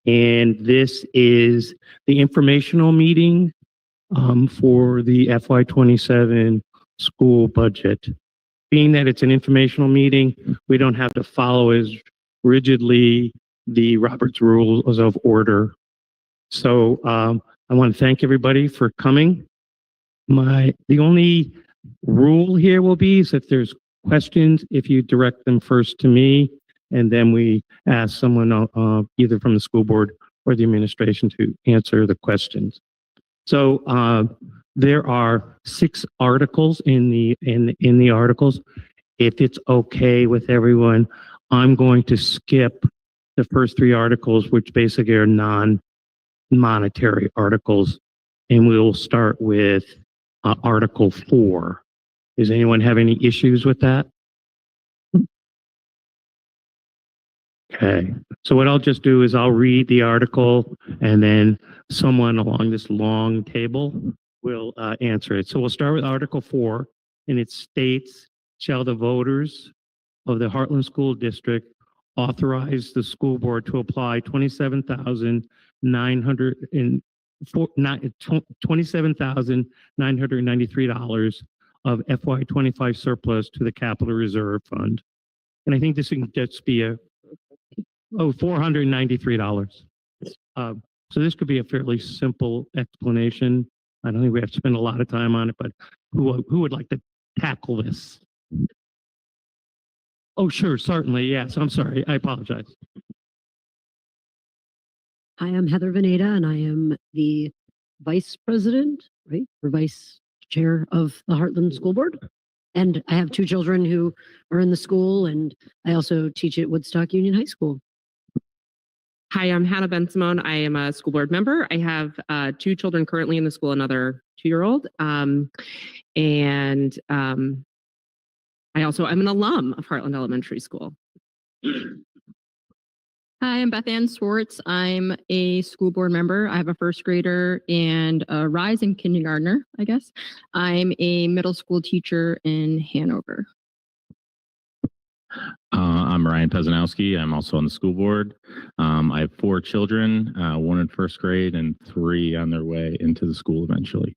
And this is the informational meeting for the FY27 school budget. Being that it's an informational meeting, we don't have to follow as rigidly the Robert's Rules of Order. So I want to thank everybody for coming. The only rule here will be is if there's questions, if you direct them first to me, and then we ask someone either from the school board or the administration to answer the questions. So there are 6 articles in the articles. If it's okay with everyone, I'm going to skip the first 3 articles, which basically are non-monetary articles, and we'll start with Article 4. Does anyone have any issues with that? Okay, so what I'll just do is I'll read the article and then someone along this long table will answer it. So we'll start with Article 4, and it states, shall the voters of the Hartland School District authorize the school board to apply $27,993 of FY25 surplus to the Capita Reserve Fund. And I think this can just be $493. So this could be a fairly simple explanation. I don't think we have to spend a lot of time on it, but who would like to tackle this? Oh, sure, certainly, yes. I'm sorry, I apologize. I am Heather Veneta, and I am the vice president, right, or vice chair of the Hartland School Board. And I have 2 children who are in the school, and I also teach at Woodstock Union High School. Hi, I'm Hannah Ben-Simone. I am a school board member. I have 2 children currently in the school, another 2-year-old. I also am an alum of Hartland Elementary School. Hi, I'm Beth Ann Swartz. I'm a school board member. I have a 1st grader and a rising kindergartner, I guess. I'm a middle school teacher in Hanover. I'm Ryan Pezanowski. I'm also on the school board. I have 4 children, 1 in 1st grade and 3 on their way into the school eventually.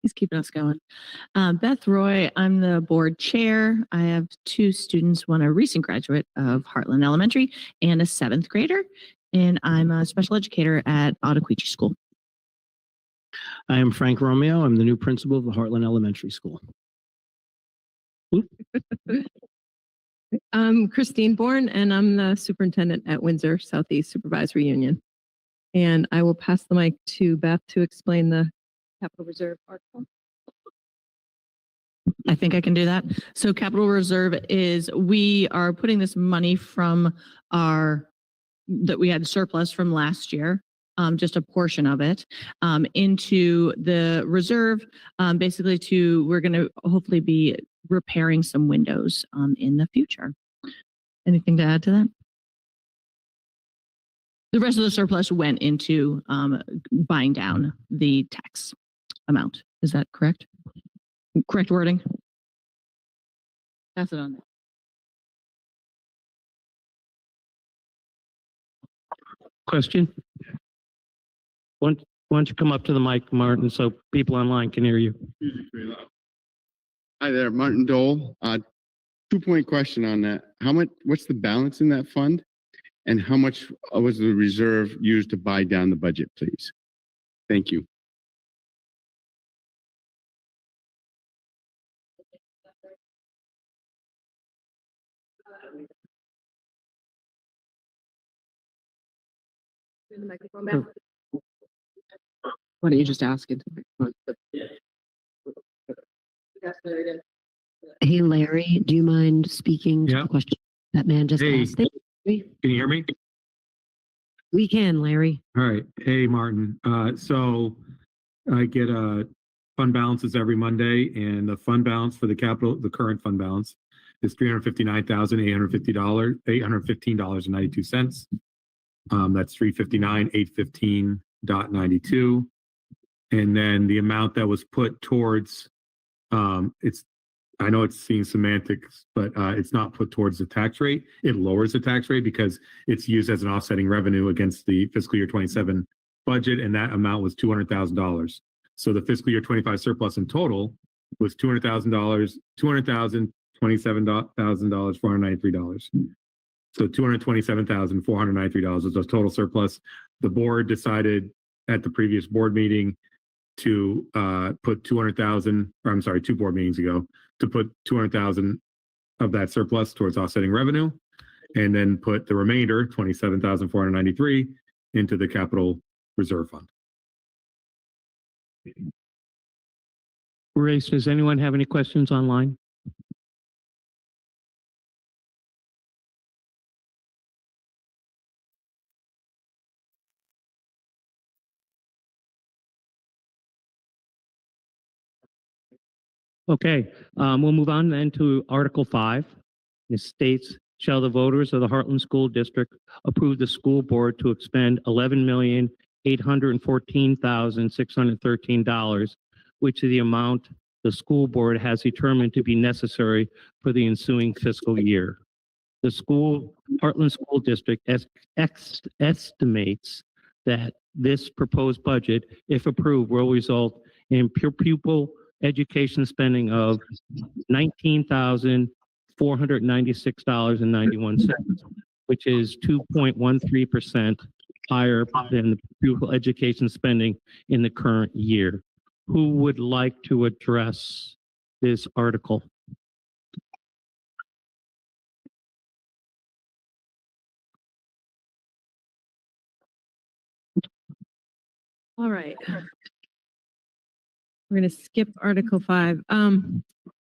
He's keeping us going. Beth Roy, I'm the board chair. I have 2 students, one a recent graduate of Hartland Elementary and a 7th grader, and I'm a special educator at Ottaquechee School. I am Frank Romeo. I'm the new principal of the Hartland Elementary School. I'm Christine Bourne, and I'm the superintendent at Windsor Southeast Supervisory Union. And I will pass the mic to Beth to explain the Capital Reserve article. I think I can do that. So Capital Reserve is, we are putting this money from that we had surplus from last year, just a portion of it, into the reserve, basically we're going to hopefully be repairing some windows in the future. Anything to add to that? The rest of the surplus went into buying down the tax amount. Is that correct? Correct wording? Pass it on. Question? Why don't you come up to the mic, Martin, so people online can hear you. Hi there, Martin Dole. 2-point question on that. What's the balance in that fund? And how much was the reserve used to buy down the budget, please? Thank you. The microphone back. Why don't you just ask it? Hey, Larry, do you mind speaking to the question that man just asked? Can you hear me? We can, Larry. All right. Hey, Martin. So I get fund balances every Monday, and the fund balance for the current fund balance is $359,815, $815.92. That's $359,815.92. And then the amount that was put towards it's I know it seems semantics, but it's not put towards the tax rate. It lowers the tax rate because it's used as an offsetting revenue against the fiscal year 27 budget, and that amount was $200,000. So the fiscal year 25 surplus in total was $200,000, $27,000, $493. So $227,493 was the total surplus. The board decided at the previous board meeting to put 200,000, or I'm sorry, 2 board meetings ago, to put 200,000 of that surplus towards offsetting revenue, and then put the remainder, 27,493, into the Capital Reserve Fund. Grace, does anyone have any questions online? Okay, we'll move on then to Article 5. It states, shall the voters of the Hartland School District approve the school board to expend $11,814,613, which is the amount the school board has determined to be necessary for the ensuing fiscal year. The Hartland School District estimates that this proposed budget, if approved, will result in pupil education spending of $19,496.91, which is 2.13% higher than the pupil education spending in the current year. Who would like to address this article? All right. We're going to skip Article 5.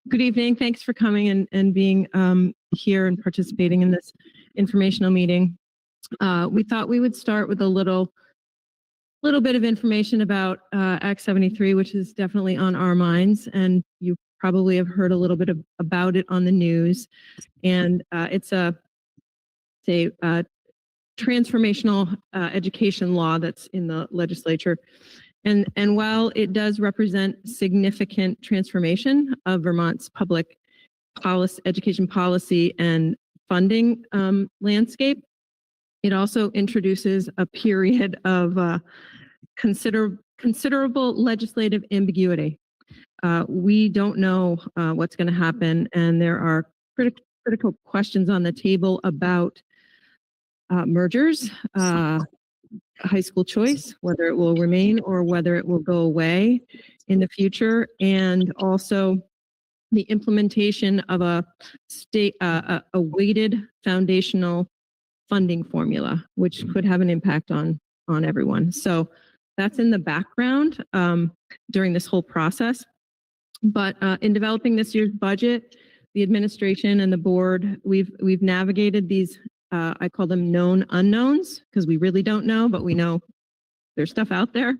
Good evening. Thanks for coming and being here and participating in this informational meeting. We thought we would start with a little bit of information about Act 73, which is definitely on our minds, and you probably have heard a little bit about it on the news. And it's a transformational education law that's in the legislature. And while it does represent significant transformation of Vermont's public policy, education policy and funding landscape, it also introduces a period of considerable legislative ambiguity. We don't know what's going to happen, and there are critical questions on the table about mergers, high school choice, whether it will remain or whether it will go away in the future, and also the implementation of a weighted foundational funding formula, which could have an impact on everyone. So that's in the background during this whole process. But in developing this year's budget, the administration and the board, we've navigated these I call them known unknowns, because we really don't know, but we know there's stuff out there.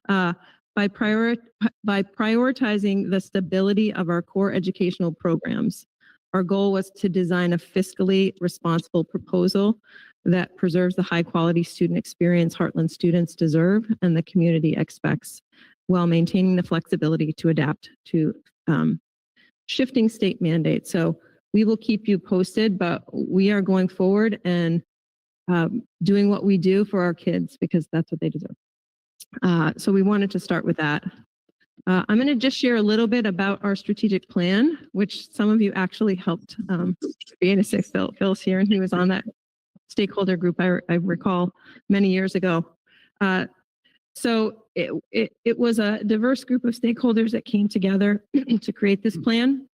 By prioritizing the stability of our core educational programs, our goal was to design a fiscally responsible proposal that preserves the high quality student experience Heartland students deserve and the community expects, while maintaining the flexibility to adapt to shifting state mandates. So we will keep you posted, but we are going forward and doing what we do for our kids because that's what they deserve. So we wanted to start with that. I'm going to just share a little bit about our strategic plan, which some of you actually helped create. Phil's here, and he was on that stakeholder group, I recall, many years ago. So it was a diverse group of stakeholders that came together to create this plan,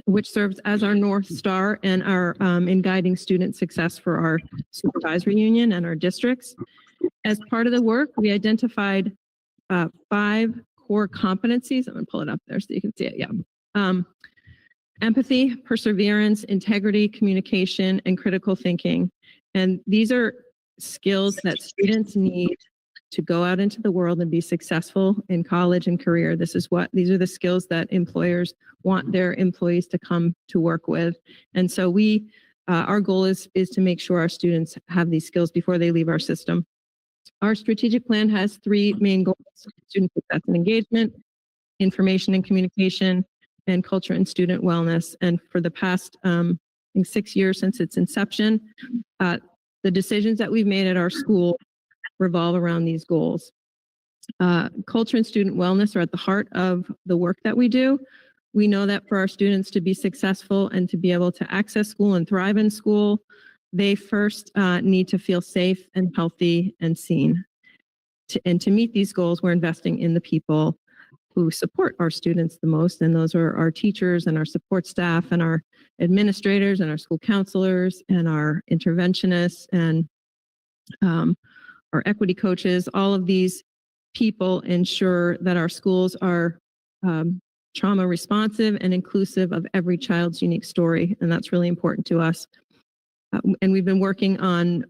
which serves as our North Star and our in guiding student success for our supervisory union and our districts. As part of the work, we identified 5 core competencies. I'm going to pull it up there so you can see it. Yeah. Empathy, perseverance, integrity, communication, and critical thinking. And these are skills that students need to go out into the world and be successful in college and career. These are the skills that employers want their employees to come to work with. And so our goal is to make sure our students have these skills before they leave our system. Our strategic plan has 3 main goals: student success and engagement, information and communication, and culture and student wellness. And for the past, I think 6 years since its inception, the decisions that we've made at our school revolve around these goals. Culture and student wellness are at the heart of the work that we do. We know that for our students to be successful and to be able to access school and thrive in school, they first need to feel safe and healthy and seen. And to meet these goals, we're investing in the people who support our students the most. And those are our teachers and our support staff and our administrators and our school counselors and our interventionists and our equity coaches. All of these people ensure that our schools are trauma responsive and inclusive of every child's unique story. And that's really important to us. And we've been working on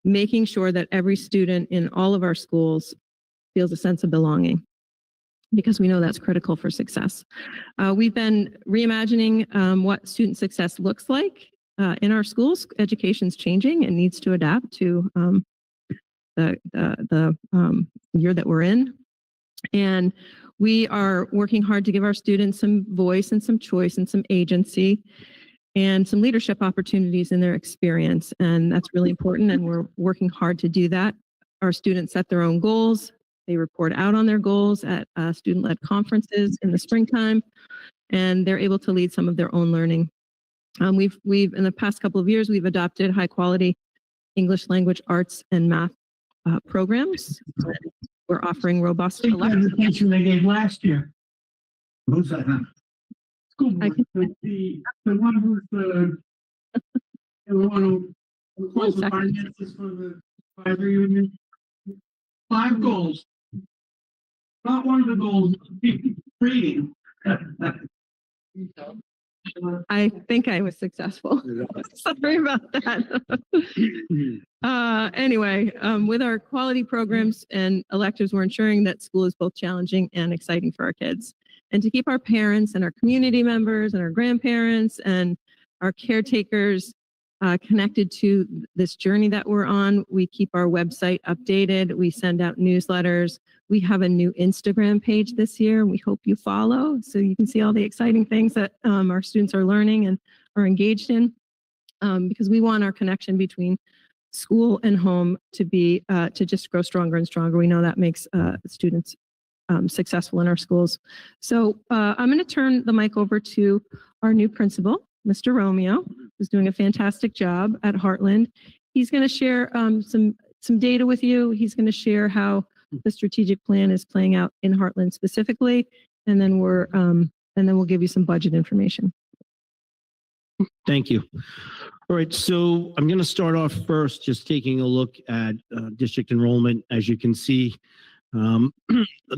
making sure that every student in all of our schools feels a sense of belonging, because we know that's critical for success. We've been reimagining what student success looks like in our schools. Education's changing and needs to adapt to the year that we're in. And we are working hard to give our students some voice and some choice and some agency and some leadership opportunities in their experience. And that's really important. And we're working hard to do that. Our students set their own goals. They report out on their goals at student-led conferences in the springtime, and they're able to lead some of their own learning. We've in the past couple of years, we've adopted high-quality English language, arts, and math programs. We're offering robust presentation they gave last year. Who's that? School board. The one who's the one who calls the finances for the advisory union. 5 goals. Not one of the goals. Reading. I think I was successful. Sorry about that. Anyway, with our quality programs and electives, we're ensuring that school is both challenging and exciting for our kids. And to keep our parents and our community members and our grandparents and our caretakers connected to this journey that we're on, we keep our website updated. We send out newsletters. We have a new Instagram page this year. We hope you follow so you can see all the exciting things that our students are learning and are engaged in, because we want our connection between school and home to be to just grow stronger and stronger. We know that makes students successful in our schools. So I'm going to turn the mic over to our new principal, Mr. Romeo, who's doing a fantastic job at Hartland. He's going to share some data with you. He's going to share how the strategic plan is playing out in Hartland specifically, and then we'll give you some budget information. Thank you. All right, so I'm going to start off first just taking a look at district enrollment. As you can see, the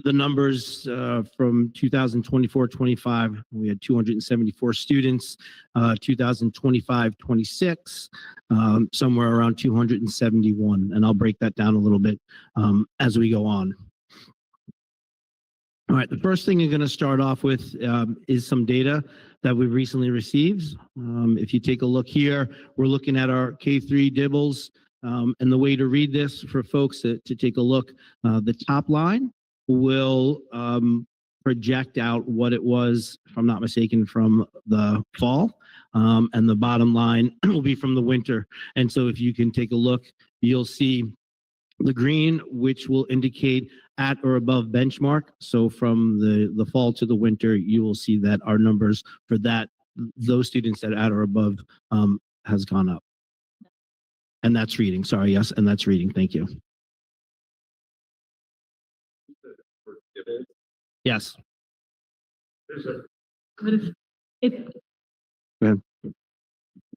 numbers from 2024-25, we had 274 students, 2025-26, somewhere around 271, and I'll break that down a little bit as we go on. All right, the first thing you're going to start off with is some data that we've recently received. If you take a look here, we're looking at our K-3 DIBELS. And the way to read this for folks to take a look, the top line will project out what it was, if I'm not mistaken, from the fall, and the bottom line will be from the winter. And so if you can take a look, you'll see the green, which will indicate at or above benchmark. So from the fall to the winter, you will see that our numbers for those students that are at or above has gone up. And that's reading. Sorry, yes, and that's reading. Thank you. Yes.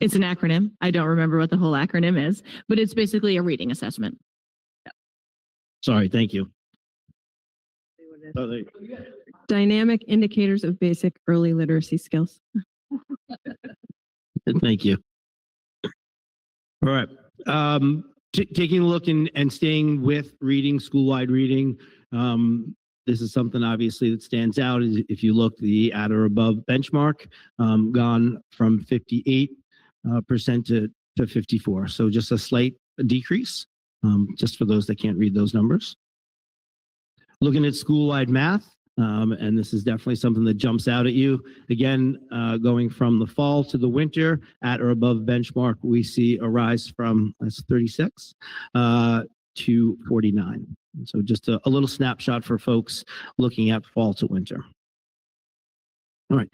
It's an acronym. I don't remember what the whole acronym is, but it's basically a reading assessment. Sorry, thank you. Dynamic indicators of basic early literacy skills. Thank you. All right. Taking a look and staying with reading, school-wide reading, this is something obviously that stands out. If you look, the at or above benchmark, gone from 58% to 54%. So just a slight decrease, just for those that can't read those numbers. Looking at school-wide math, And this is definitely something that jumps out at you. Again, going from the fall to the winter at or above benchmark, we see a rise from 36 to 49. So just a little snapshot for folks looking at fall to winter. All right.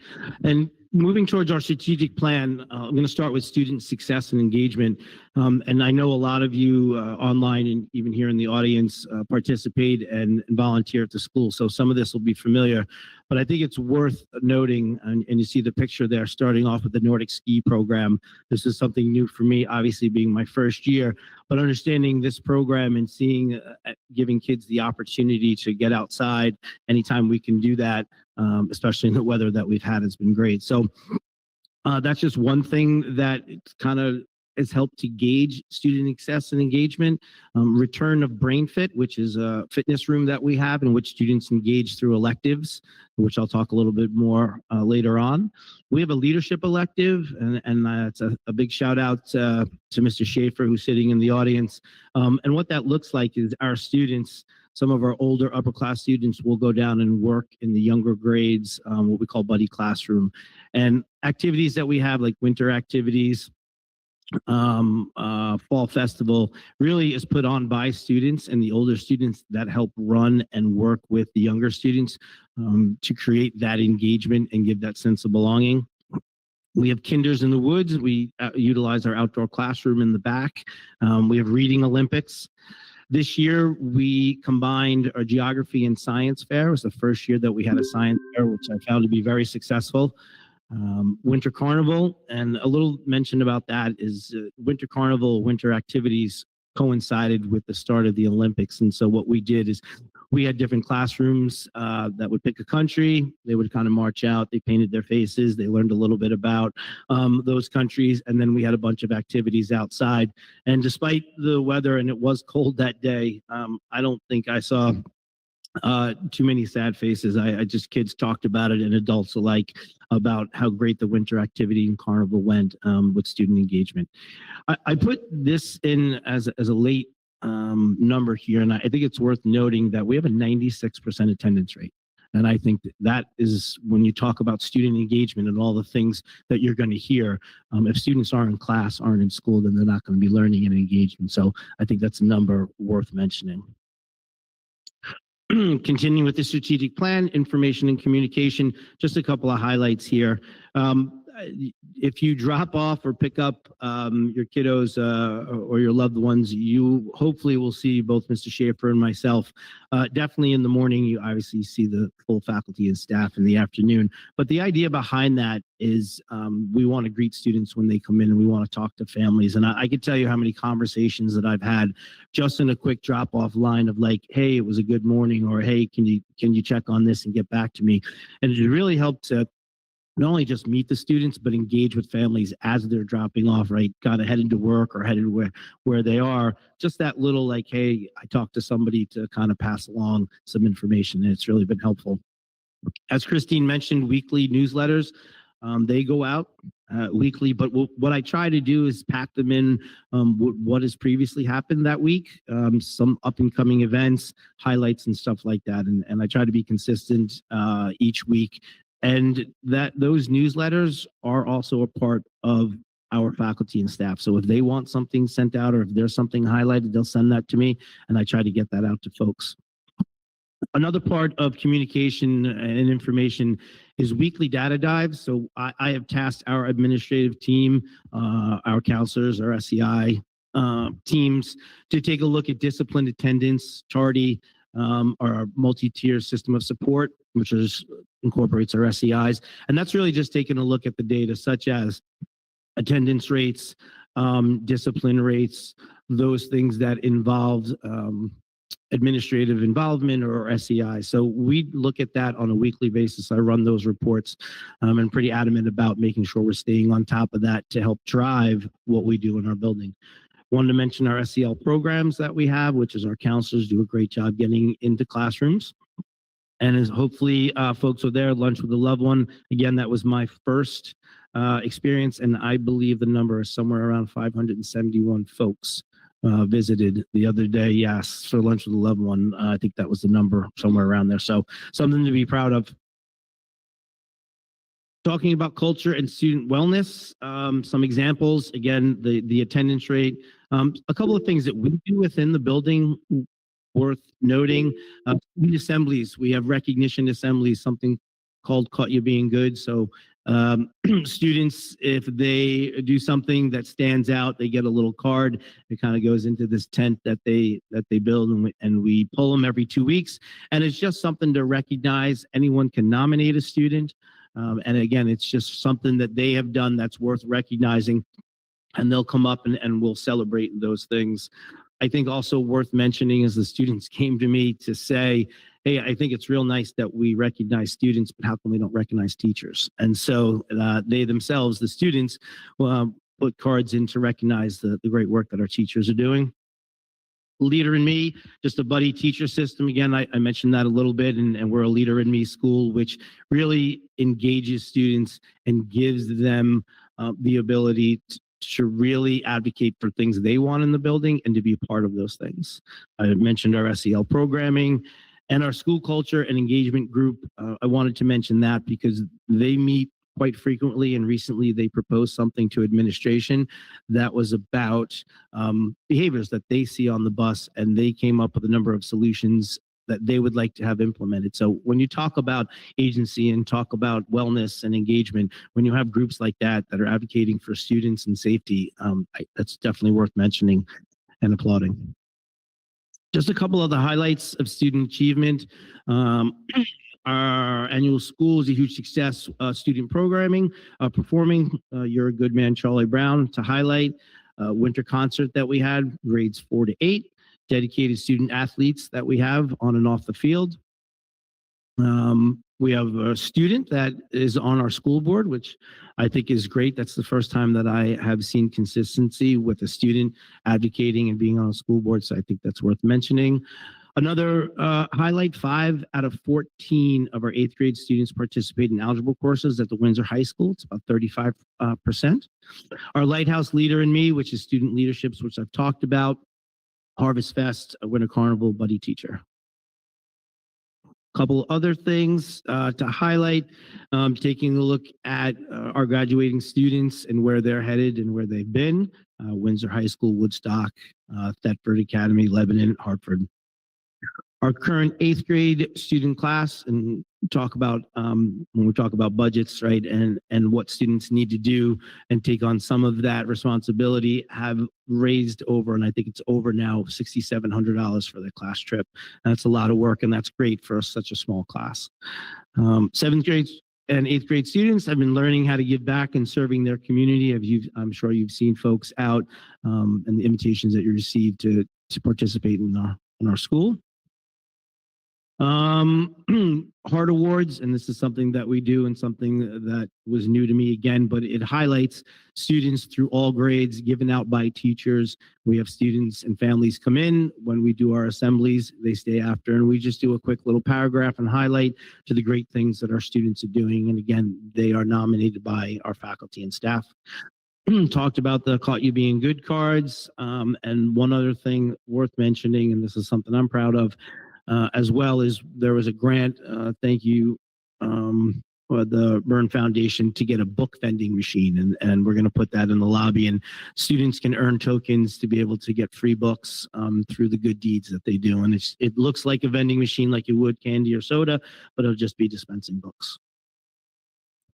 And moving towards our strategic plan, I'm going to start with student success and engagement. And I know a lot of you online and even here in the audience participate and volunteer at the school. So some of this will be familiar, but I think it's worth noting, and you see the picture there starting off with the Nordic ski program. This is something new for me, obviously being my first year, but understanding this program and seeing, giving kids the opportunity to get outside anytime we can do that, especially in the weather that we've had, has been great. So that's just one thing that kind of has helped to gauge student success and engagement. Return of Brain Fit, which is a fitness room that we have in which students engage through electives, which I'll talk a little bit more later on. We have a leadership elective, and that's a big shout out to Mr. Schaefer, who's sitting in the audience. And what that looks like is our students, some of our older upper class students, will go down and work in the younger grades, what we call buddy classroom. And activities that we have, like winter activities, fall festival, really is put on by students and the older students that help run and work with the younger students to create that engagement and give that sense of belonging. We have Kinders in the Woods. We utilize our outdoor classroom in the back. We have Reading Olympics. This year, we combined our geography and science fair. It was the first year that we had a science fair, which I found to be very successful. Winter Carnival, and a little mention about that is Winter Carnival, winter activities coincided with the start of the Olympics. And so what we did is we had different classrooms that would pick a country. They would kind of march out. They painted their faces. They learned a little bit about those countries. And then we had a bunch of activities outside. And despite the weather, and it was cold that day, I don't think I saw too many sad faces. I just, kids talked about it and adults alike about how great the winter activity and carnival went with student engagement. I put this in as a late number here, and I think it's worth noting that we have a 96% attendance rate. And I think that is, when you talk about student engagement and all the things that you're going to hear, if students aren't in class, aren't in school, then they're not going to be learning and engaging. So I think that's a number worth mentioning. Continuing with the strategic plan, information and communication, just a couple of highlights here. If you drop off or pick up your kiddos or your loved ones, you hopefully will see both Mr. Schaefer and myself. Definitely in the morning, you obviously see the full faculty and staff in the afternoon. But the idea behind that is we want to greet students when they come in, and we want to talk to families. And I could tell you how many conversations that I've had just in a quick drop-off line of like, hey, it was a good morning, or hey, can you check on this and get back to me? And it really helped to not only just meet the students, but engage with families as they're dropping off, right? Kind of headed to work or headed where they are. Just that little like, hey, I talked to somebody to kind of pass along some information, and it's really been helpful. As Christine mentioned, weekly newsletters, they go out weekly, but what I try to do is pack them in what has previously happened that week, some up and coming events, highlights and stuff like that. And I try to be consistent each week. And those newsletters are also a part of our faculty and staff. So if they want something sent out, or if there's something highlighted, they'll send that to me, and I try to get that out to folks. Another part of communication and information is weekly data dives. So I have tasked our administrative team, our counselors, our SEI teams, to take a look at disciplined attendance, tardy, our multi-tier system of support, which incorporates our SEIs. And that's really just taking a look at the data, such as attendance rates, discipline rates, those things that involve administrative involvement or SEI. So we look at that on a weekly basis. I run those reports and pretty adamant about making sure we're staying on top of that to help drive what we do in our building. Wanted to mention our SEL programs that we have, which is our counselors do a great job getting into classrooms. And as hopefully folks are there, lunch with a loved one. Again, that was my first experience, and I believe the number is somewhere around 571 folks visited the other day. Yes, for lunch with a loved one. I think that was the number, somewhere around there. So something to be proud of. Talking about culture and student wellness, some examples, again, the attendance rate, a couple of things that we do within the building worth noting. Student assemblies, we have recognition assemblies, something called Caught You Being Good. So students, if they do something that stands out, they get a little card. It kind of goes into this tent that they build, and we pull them every 2 weeks. And it's just something to recognize. Anyone can nominate a student. And again, it's just something that they have done that's worth recognizing, and they'll come up and we'll celebrate those things. I think also worth mentioning is the students came to me to say, hey, I think it's real nice that we recognize students, but how come we don't recognize teachers? And so they themselves, the students, put cards in to recognize the great work that our teachers are doing. Leader in Me, just a buddy teacher system. Again, I mentioned that a little bit, and we're a Leader in Me school, which really engages students and gives them the ability to really advocate for things they want in the building and to be a part of those things. I mentioned our SEL programming and our school culture and engagement group. I wanted to mention that because they meet quite frequently, and recently they proposed something to administration that was about behaviors that they see on the bus, and they came up with a number of solutions that they would like to have implemented. So when you talk about agency and talk about wellness and engagement, when you have groups like that that are advocating for students and safety, that's definitely worth mentioning and applauding. Just a couple of the highlights of student achievement. Our annual school is a huge success. Student programming, performing You're a Good Man, Charlie Brown, to highlight. Winter concert that we had, grades 4 to 8. Dedicated student athletes that we have on and off the field. We have a student that is on our school board, which I think is great. That's the first time that I have seen consistency with a student advocating and being on a school board, so I think that's worth mentioning. Another highlight, 5 out of 14 of our 8th grade students participate in algebra courses at the Windsor High School. It's about 35%. Our Lighthouse Leader in Me, which is student leaderships, which I've talked about. Harvest Fest, Winter Carnival, buddy teacher. Couple other things to highlight, taking a look at our graduating students and where they're headed and where they've been. Windsor High School, Woodstock, Thetford Academy, Lebanon, Hartford. Our current 8th grade student class, and talk about when we talk about budgets, right, and what students need to do and take on some of that responsibility, have raised over, and I think it's over now, $6,700 for the class trip. That's a lot of work, and that's great for such a small class. 7th grade and 8th grade students have been learning how to give back and serving their community. I'm sure you've seen folks out and the invitations that you received to participate in our school. Heart Awards, and this is something that we do and something that was new to me again, but it highlights students through all grades given out by teachers. We have students and families come in. When we do our assemblies, they stay after, and we just do a quick little paragraph and highlight to the great things that our students are doing. And again, they are nominated by our faculty and staff. Talked about the Caught You Being Good cards, and one other thing worth mentioning, and this is something I'm proud of, as well as there was a grant, thank you, for the Byrne Foundation to get a book vending machine, and we're going to put that in the lobby, and students can earn tokens to be able to get free books through the good deeds that they do. And it looks like a vending machine like you would candy or soda, but it'll just be dispensing books.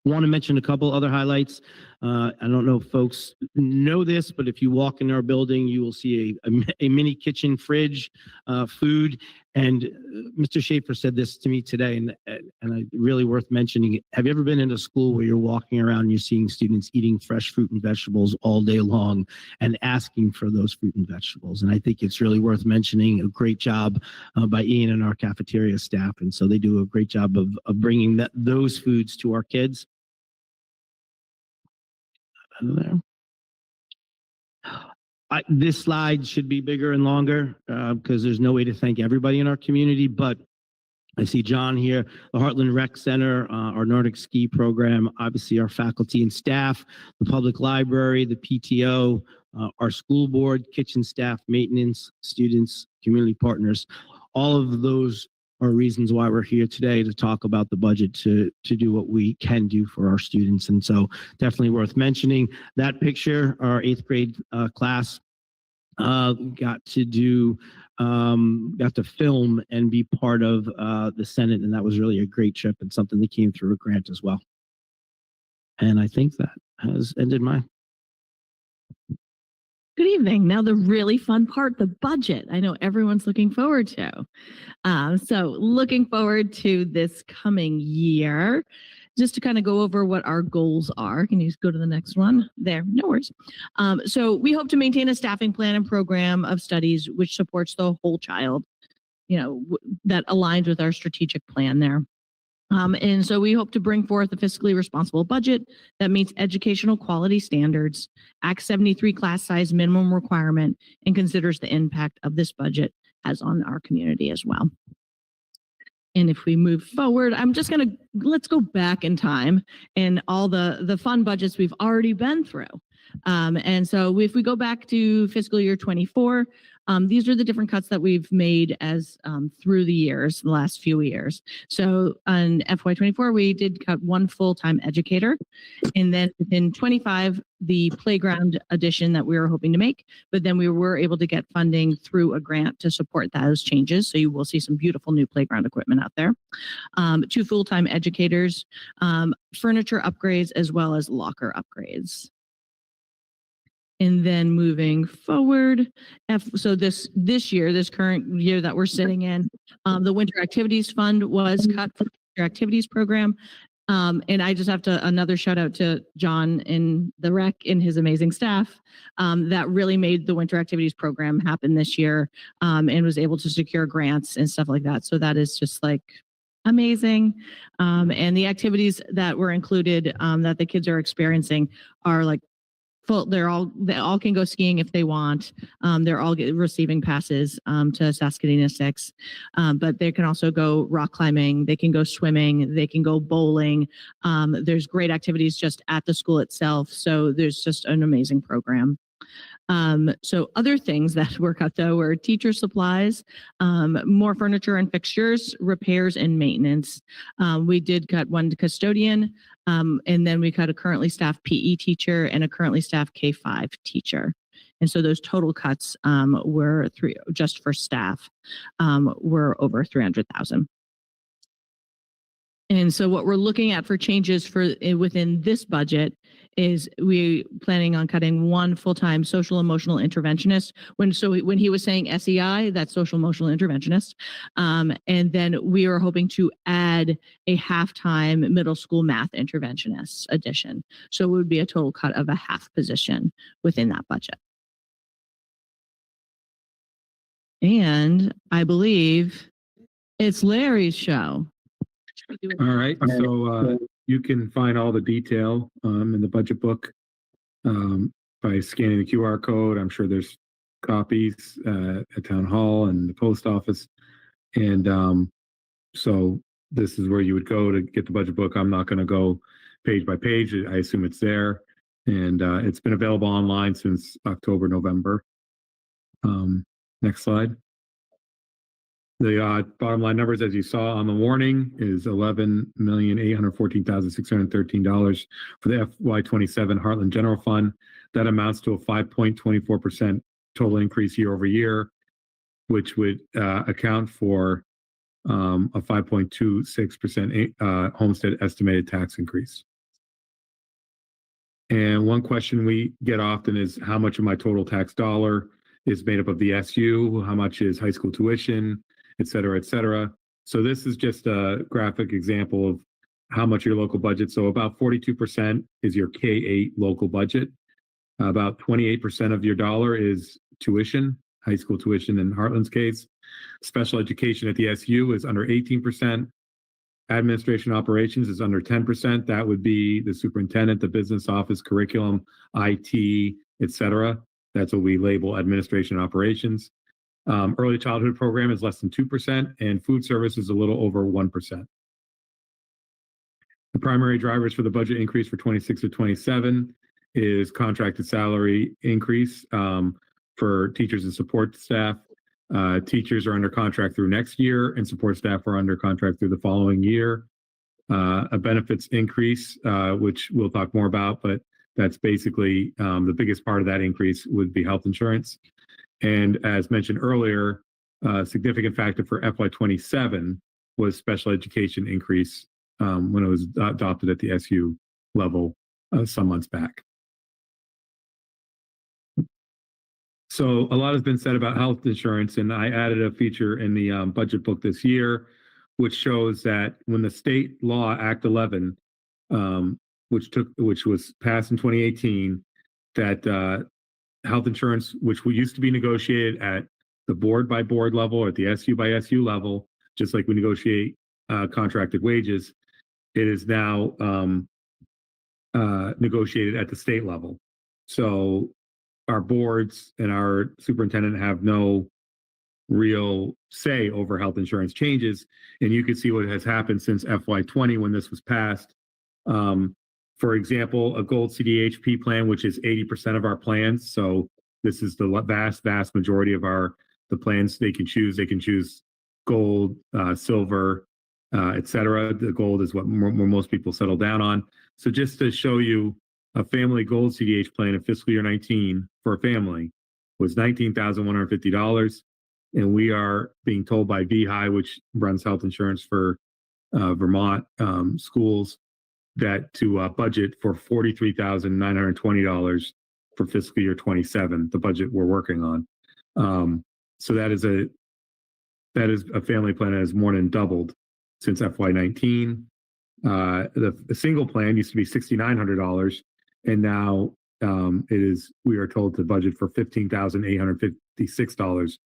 Want to mention a couple other highlights. I don't know if folks know this, but if you walk in our building, you will see a mini kitchen fridge, food. And Mr. Schaefer said this to me today, and really worth mentioning. Have you ever been in a school where you're walking around and you're seeing students eating fresh fruit and vegetables all day long and asking for those fruit and vegetables? And I think it's really worth mentioning. A great job by Ian and our cafeteria staff. And so they do a great job of bringing those foods to our kids. There. This slide should be bigger and longer because there's no way to thank everybody in our community, but I see John here, the Hartland Rec Center, our Nordic ski program, obviously our faculty and staff, the public library, the PTO, our school board, kitchen staff, maintenance, students, community partners. All of those are reasons why we're here today to talk about the budget to do what we can do for our students. And so definitely worth mentioning. That picture, our 8th grade class got to film and be part of the Senate, and that was really a great trip and something that came through a grant as well. And I think that has ended my. Good evening. Now the really fun part, the budget. I know everyone's looking forward to. So looking forward to this coming year. Just to kind of go over what our goals are. Can you just go to the next one? There, no worries. So we hope to maintain a staffing plan and program of studies which supports the whole child, that aligns with our strategic plan there. And so we hope to bring forth a fiscally responsible budget that meets educational quality standards, Act 73 class size minimum requirement, and considers the impact of this budget has on our community as well. And if we move forward, let's go back in time and all the fun budgets we've already been through. And so if we go back to fiscal year 24, these are the different cuts that we've made as through the last few years. So on FY24, we did cut 1 full-time educator, and then in 25, the playground addition that we were hoping to make, but then we were able to get funding through a grant to support those changes. So you will see some beautiful new playground equipment out there. 2 full-time educators, furniture upgrades, as well as locker upgrades. And then moving forward, so this current year that we're sitting in, the Winter Activities Fund was cut from the Winter Activities Program. And I just have another shout out to John in the rec and his amazing staff that really made the Winter Activities Program happen this year and was able to secure grants and stuff like that. So that is just like amazing. And the activities that were included that the kids are experiencing are like full. They all can go skiing if they want. They're all receiving passes to Saskatoon 6, but they can also go rock climbing. They can go swimming. They can go bowling. There's great activities just at the school itself. So there's just an amazing program. So other things that were cut though were teacher supplies, more furniture and fixtures, repairs and maintenance. We did cut 1 custodian, and then we cut a currently staffed PE teacher and a currently staffed K-5 teacher. And so those total cuts were just for staff were over 300,000. And so what we're looking at for changes within this budget is we planning on cutting 1 full-time social emotional interventionist. When he was saying SEI, that's social emotional interventionist. And then we are hoping to add a half-time middle school math interventionist addition. So it would be a total cut of a half position within that budget. And I believe it's Larry's show. All right, so you can find all the detail in the budget book by scanning the QR code. I'm sure there's copies at Town Hall and the post office. And so this is where you would go to get the budget book. I'm not going to go page by page. I assume it's there. And it's been available online since October, November. Next slide. The bottom line numbers, as you saw on the warning, is $11,814,613 for the FY27 Hartland General Fund. That amounts to a 5.24% total increase year over year, which would account for a 5.26% homestead estimated tax increase. And one question we get often is how much of my total tax dollar is made up of the SU, how much is high school tuition, et cetera, et cetera. So this is just a graphic example of how much your local budget. So about 42% is your K-8 local budget. About 28% of your dollar is tuition, high school tuition in Hartland's case. Special education at the SU is under 18%. Administration operations is under 10%. That would be the superintendent, the business office, curriculum, IT, et cetera. That's what we label administration operations. Early childhood program is less than 2%, and food service is a little over 1%. The primary drivers for the budget increase for 26 to 27 is contracted salary increase for teachers and support staff. Teachers are under contract through next year, and support staff are under contract through the following year. A benefits increase, which we'll talk more about, but that's basically the biggest part of that increase would be health insurance. And as mentioned earlier, a significant factor for FY27 was special education increase when it was adopted at the SU level some months back. So a lot has been said about health insurance, and I added a feature in the budget book this year, which shows that when the state law Act 11, which was passed in 2018, that health insurance, which used to be negotiated at the board by board level or at the SU by SU level, just like we negotiate contracted wages, it is now negotiated at the state level. So our boards and our superintendent have no real say over health insurance changes. And you can see what has happened since FY20 when this was passed. For example, a gold CDHP plan, which is 80% of our plans. So this is the vast majority of the plans they can choose. They can choose gold, silver, etc. The gold is what most people settle down on. So just to show you, a family gold CDH plan in fiscal year 19 for a family was $19,150. And we are being told by VHI, which runs health insurance for Vermont schools, that to budget for $43,920 for fiscal year 27, the budget we're working on. So that is a family plan that has more than doubled since FY19. The single plan used to be $6,900, and now we are told to budget for $15,856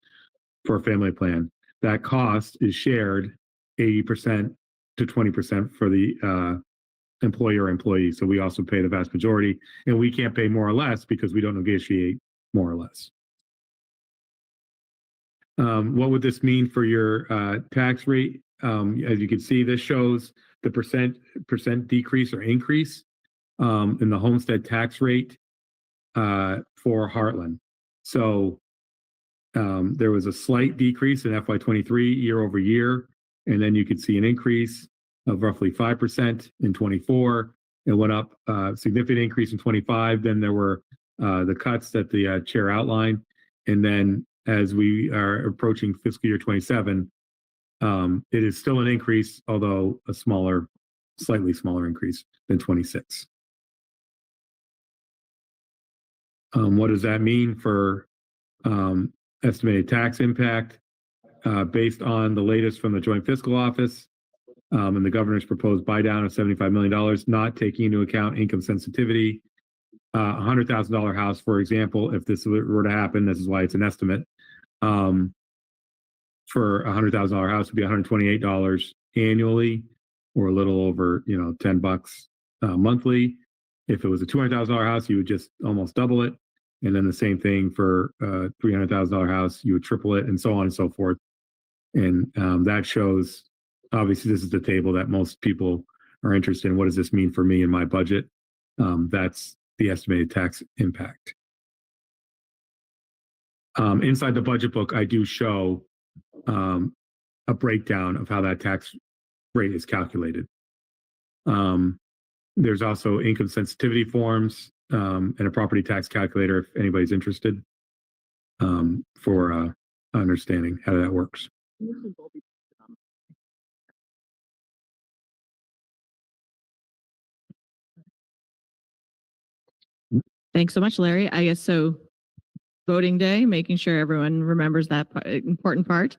for a family plan. That cost is shared 80% to 20% for the employer-employee. So we also pay the vast majority, and we can't pay more or less because we don't negotiate more or less. What would this mean for your tax rate? As you can see, this shows the percent decrease or increase in the homestead tax rate for Hartland. So there was a slight decrease in FY23 year over year, and then you could see an increase of roughly 5% in 24. It went up significant increase in 25. Then there were the cuts that the chair outlined, and then as we are approaching fiscal year 27, it is still an increase, although a slightly smaller increase than 26. What does that mean for estimated tax impact? Based on the latest from the Joint Fiscal Office and the governor's proposed buy down of $75 million, not taking into account income sensitivity, $100,000 house, for example, if this were to happen, this is why it's an estimate, for a $100,000 house would be $128 annually, or a little over, $10 monthly. If it was a $200,000 house, you would just almost double it. And then the same thing for a $300,000 house, you would triple it, and so on and so forth. And that shows, obviously, this is the table that most people are interested in. What does this mean for me and my budget? That's the estimated tax impact. Inside the budget book, I do show a breakdown of how that tax rate is calculated. There's also income sensitivity forms and a property tax calculator if anybody's interested for understanding how that works. Thanks so much, Larry. I guess so. Voting day, making sure everyone remembers that important part,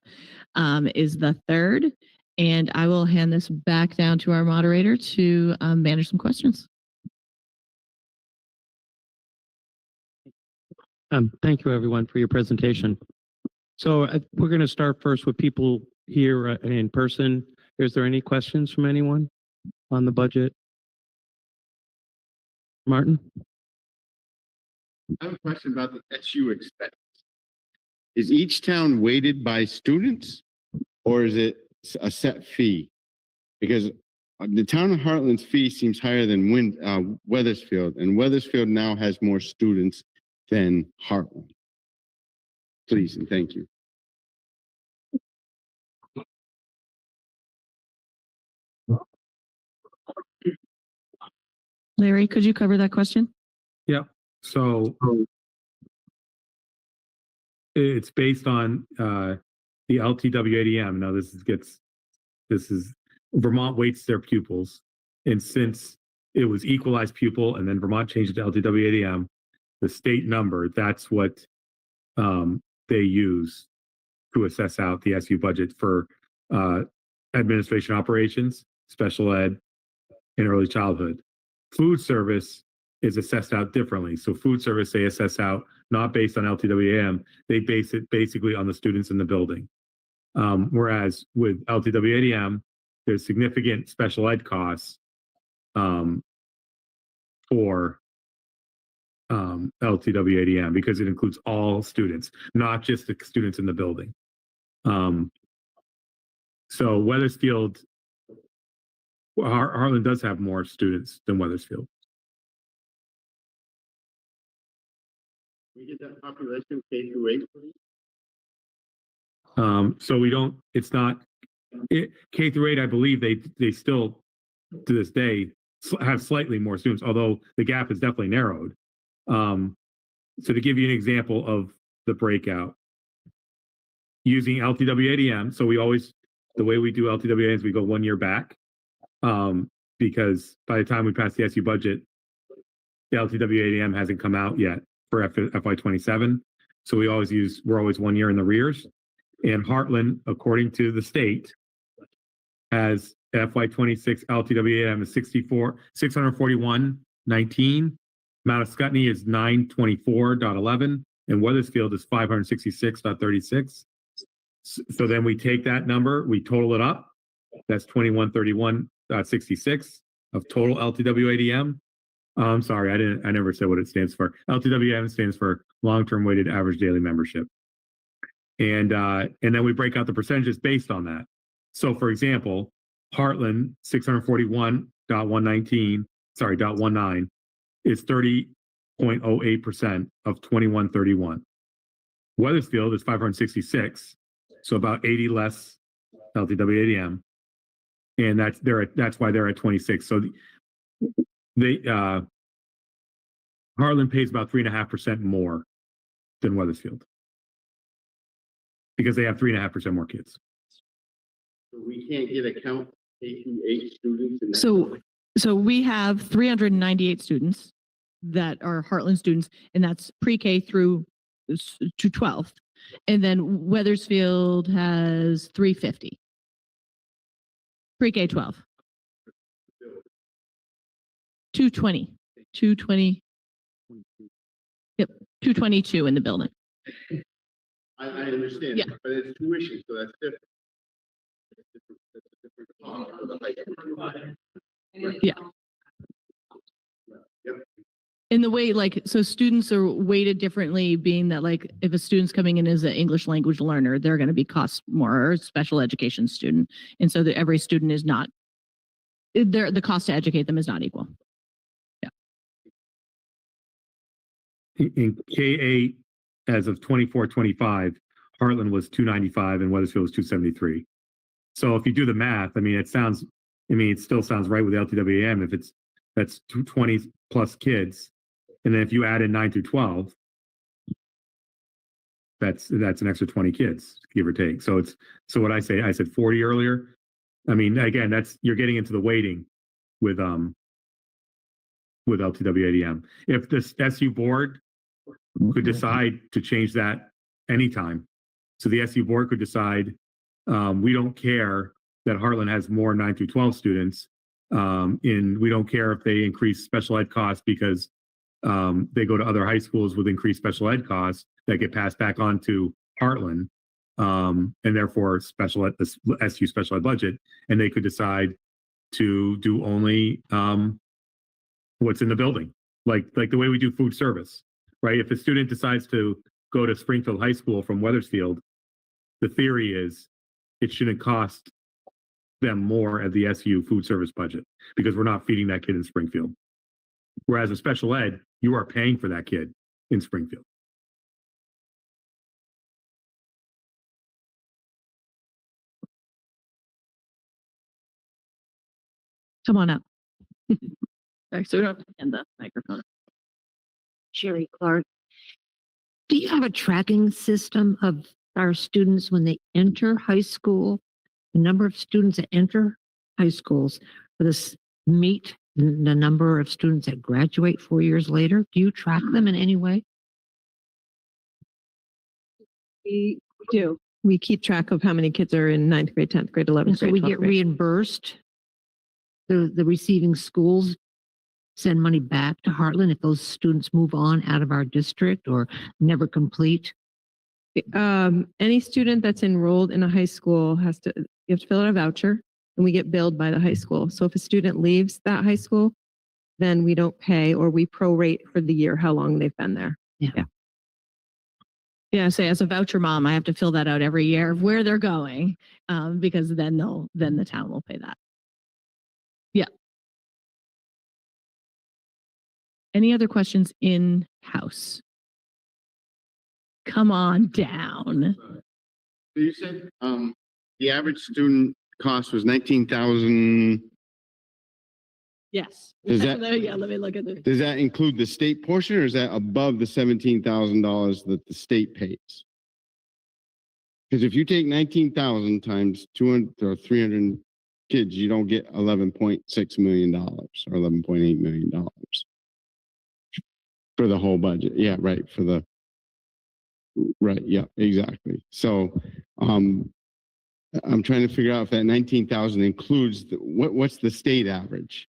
is the 3rd. And I will hand this back down to our moderator to manage some questions. Thank you, everyone, for your presentation. So we're going to start first with people here in person. Is there any questions from anyone on the budget? Martin? I have a question about the SU expense. Is each town weighted by students, or is it a set fee? Because the town of Heartland's fee seems higher than Weathersfield, and Weathersfield now has more students than Hartland. Please and thank you. Larry, could you cover that question? So it's based on the LTWADM. Now this is Vermont weights their pupils, and since it was equalized pupil and then Vermont changed it to LTWADM, the state number, that's what they use to assess out the SU budget for administration operations, special ed, and early childhood. Food service is assessed out differently. So food service, they assess out not based on LTWAM, they base it basically on the students in the building. Whereas with LTWADM, there's significant special ed costs for LTWADM because it includes all students, not just the students in the building. So Weathersfield, Hartland does have more students than Weathersfield. We get that population K through 8, please. So we don't, it's not, K through 8, I believe they still, to this day, have slightly more students, although the gap is definitely narrowed. So to give you an example of the breakout, using LTWADM, so we always, the way we do LTWADM is we go 1 year back, because by the time we pass the SU budget, the LTWADM hasn't come out yet for FY27. So we're always 1 year in the rears. And Hartland, according to the state, has FY26 LTWAM is 641.19. Mount Scottney is 924.11, and Weathersfield is 566.36. So then we take that number, we total it up. That's 2131.66 of total LTWADM. I'm sorry, I never said what it stands for. LTWAM stands for long-term weighted average daily membership. And then we break out the percentages based on that. So for example, Hartland 641.19 is 30.08% of 2131. Weathersfield is 566, so about 80 less LTWADM, and that's why they're at 26. So Hartland pays about 3.5% more than Weathersfield because they have 3.5% more kids. So we can't get a count K through 8 students. In that So we have 398 students that are Hartland students, and that's pre-K through to 12. And then Weathersfield has 350. Pre-K 12. 220. 220. Yep, 222 in the building. I understand, Yeah. but it's tuition, so that's different. Yeah. Yep. In the way, like, so students are weighted differently, being that, like, if a student's coming in as an English language learner, they're going to be cost more, or a special education student. And so that every student is not, the cost to educate them is not equal. In K8, as of 24-25, Hartland was 295 and Weathersfield was 273. So if you do the math, I mean, it still sounds right with LTWAM if that's 220 plus kids. And then if you add in 9 through 12, that's an extra 20 kids, give or take. So what I said 40 earlier. I mean, again, you're getting into the weighting with LTWADM. If the SU board could decide to change that anytime. So the SU board could decide, we don't care that Hartland has more 9 through 12 students. We don't care if they increase special ed costs because they go to other high schools with increased special ed costs that get passed back on to Hartland, and therefore SU special ed budget. And they could decide to do only what's in the building, like the way we do food service. Right? If a student decides to go to Springfield High School from Weathersfield, the theory is it shouldn't cost them more at the SU food service budget because we're not feeding that kid in Springfield. Whereas in special ed, you are paying for that kid in Springfield. Come on up. Sorry, so we don't have to hand the microphone. Sherry Clark. Do you have a tracking system of our students when they enter high school? The number of students that enter high schools for this meet the number of students that graduate 4 years later? Do you track them in any way? We do. We keep track of how many kids are in 9th grade, 10th grade, 11th And so grade. we 12th get grade. reimbursed. The receiving schools send money back to Hartland if those students move on out of our district or never complete. Any student that's enrolled in a high school you have to fill out a voucher, and we get billed by the high school. So if a student leaves that high school, then we don't pay, or we prorate for the year how long they've been there. Yeah, say as a voucher mom, I have to fill that out every year of where they're going, because then the town will pay that. Yeah. Any other questions in house? Come on down. So you said, the average student cost was 19,000. Yes. Does that- Yeah, let me look at the. Does that include the state portion, or is that above the $17,000 that the state pays? Because if you take 19,000 times 200 or 300 kids, you don't get $11.6 million or $11.8 million for the whole budget. Yeah, right. Right. Yeah, exactly. So, I'm trying to figure out if that 19,000 includes what's the state average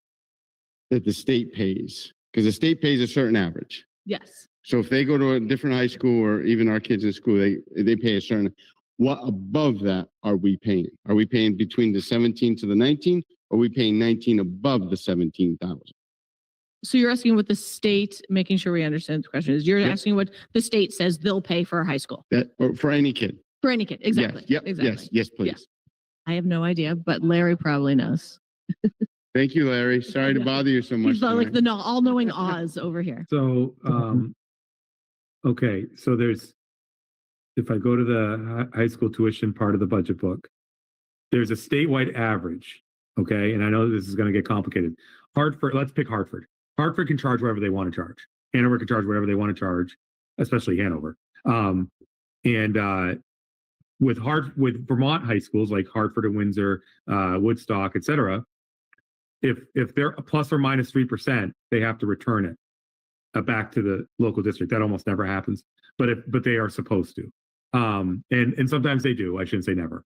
that the state pays, because the state pays a certain average. Yes. So if they go to a different high school, or even our kids in school, they pay a certain. What above that are we paying? Are we paying between the 17 to the 19? Or are we paying 19 above the 17,000? So you're asking what the state, making sure we understand the question is, you're Yep. asking what the state says they'll pay for a high school, Or for any kid? for any kid. Exactly. Yes. Yep. Exactly. Yes, please. I have no idea, but Larry probably knows. Thank you, Larry. Sorry to bother you so much. He's like tonight. the all-knowing Oz over here. So, okay, so if I go to the high school tuition part of the budget book, there's a statewide average, okay? And I know this is going to get complicated. Hartford, let's pick Hartford. Hartford can charge whatever they want to charge. Hanover can charge whatever they want to charge, especially Hanover. With Vermont high schools like Hartford and Windsor, Woodstock, et cetera, if they're a plus or minus 3%, they have to return it back to the local district. That almost never happens, but they are supposed to. And sometimes they do. I shouldn't say never.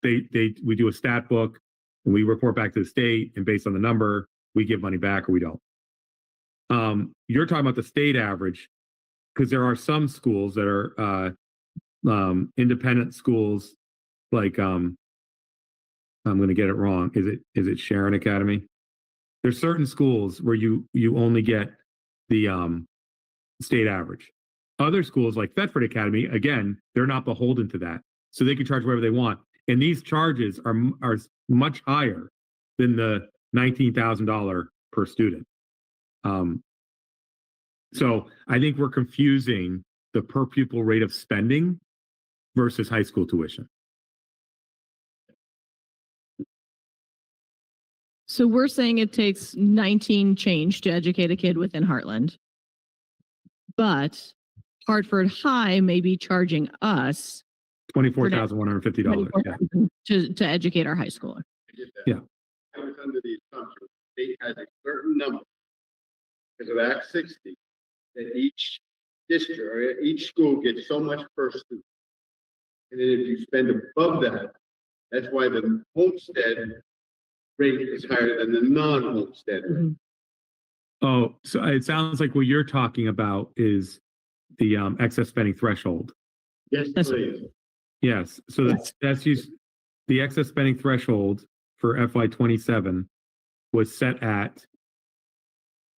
We do a stat book and we report back to the state, and based on the number, we give money back or we don't. You're talking about the state average, because there are some schools that are independent schools, like I'm going to get it wrong. Is it Sharon Academy? There's certain schools where you only get the state average. Other schools like Thetford Academy, again, they're not beholden to that, so they can charge whatever they want. And these charges are much higher than the $19,000 per student. So I think we're confusing the per pupil rate of spending versus high school tuition. So we're saying it takes 19 change to educate a kid within Heartland, but Hartford High may be charging us $24,150. Yeah. to educate our high schooler. Yeah. I was under the assumption the state has a certain number because of Act 60 that each district or each school gets so much per student. And then if you spend above that, that's why the homestead rate is higher than the non-homestead rate. Oh, so it sounds like what you're talking about is the excess spending threshold. Yes, please. Yes. So that's used. The excess spending threshold for FY27 was set at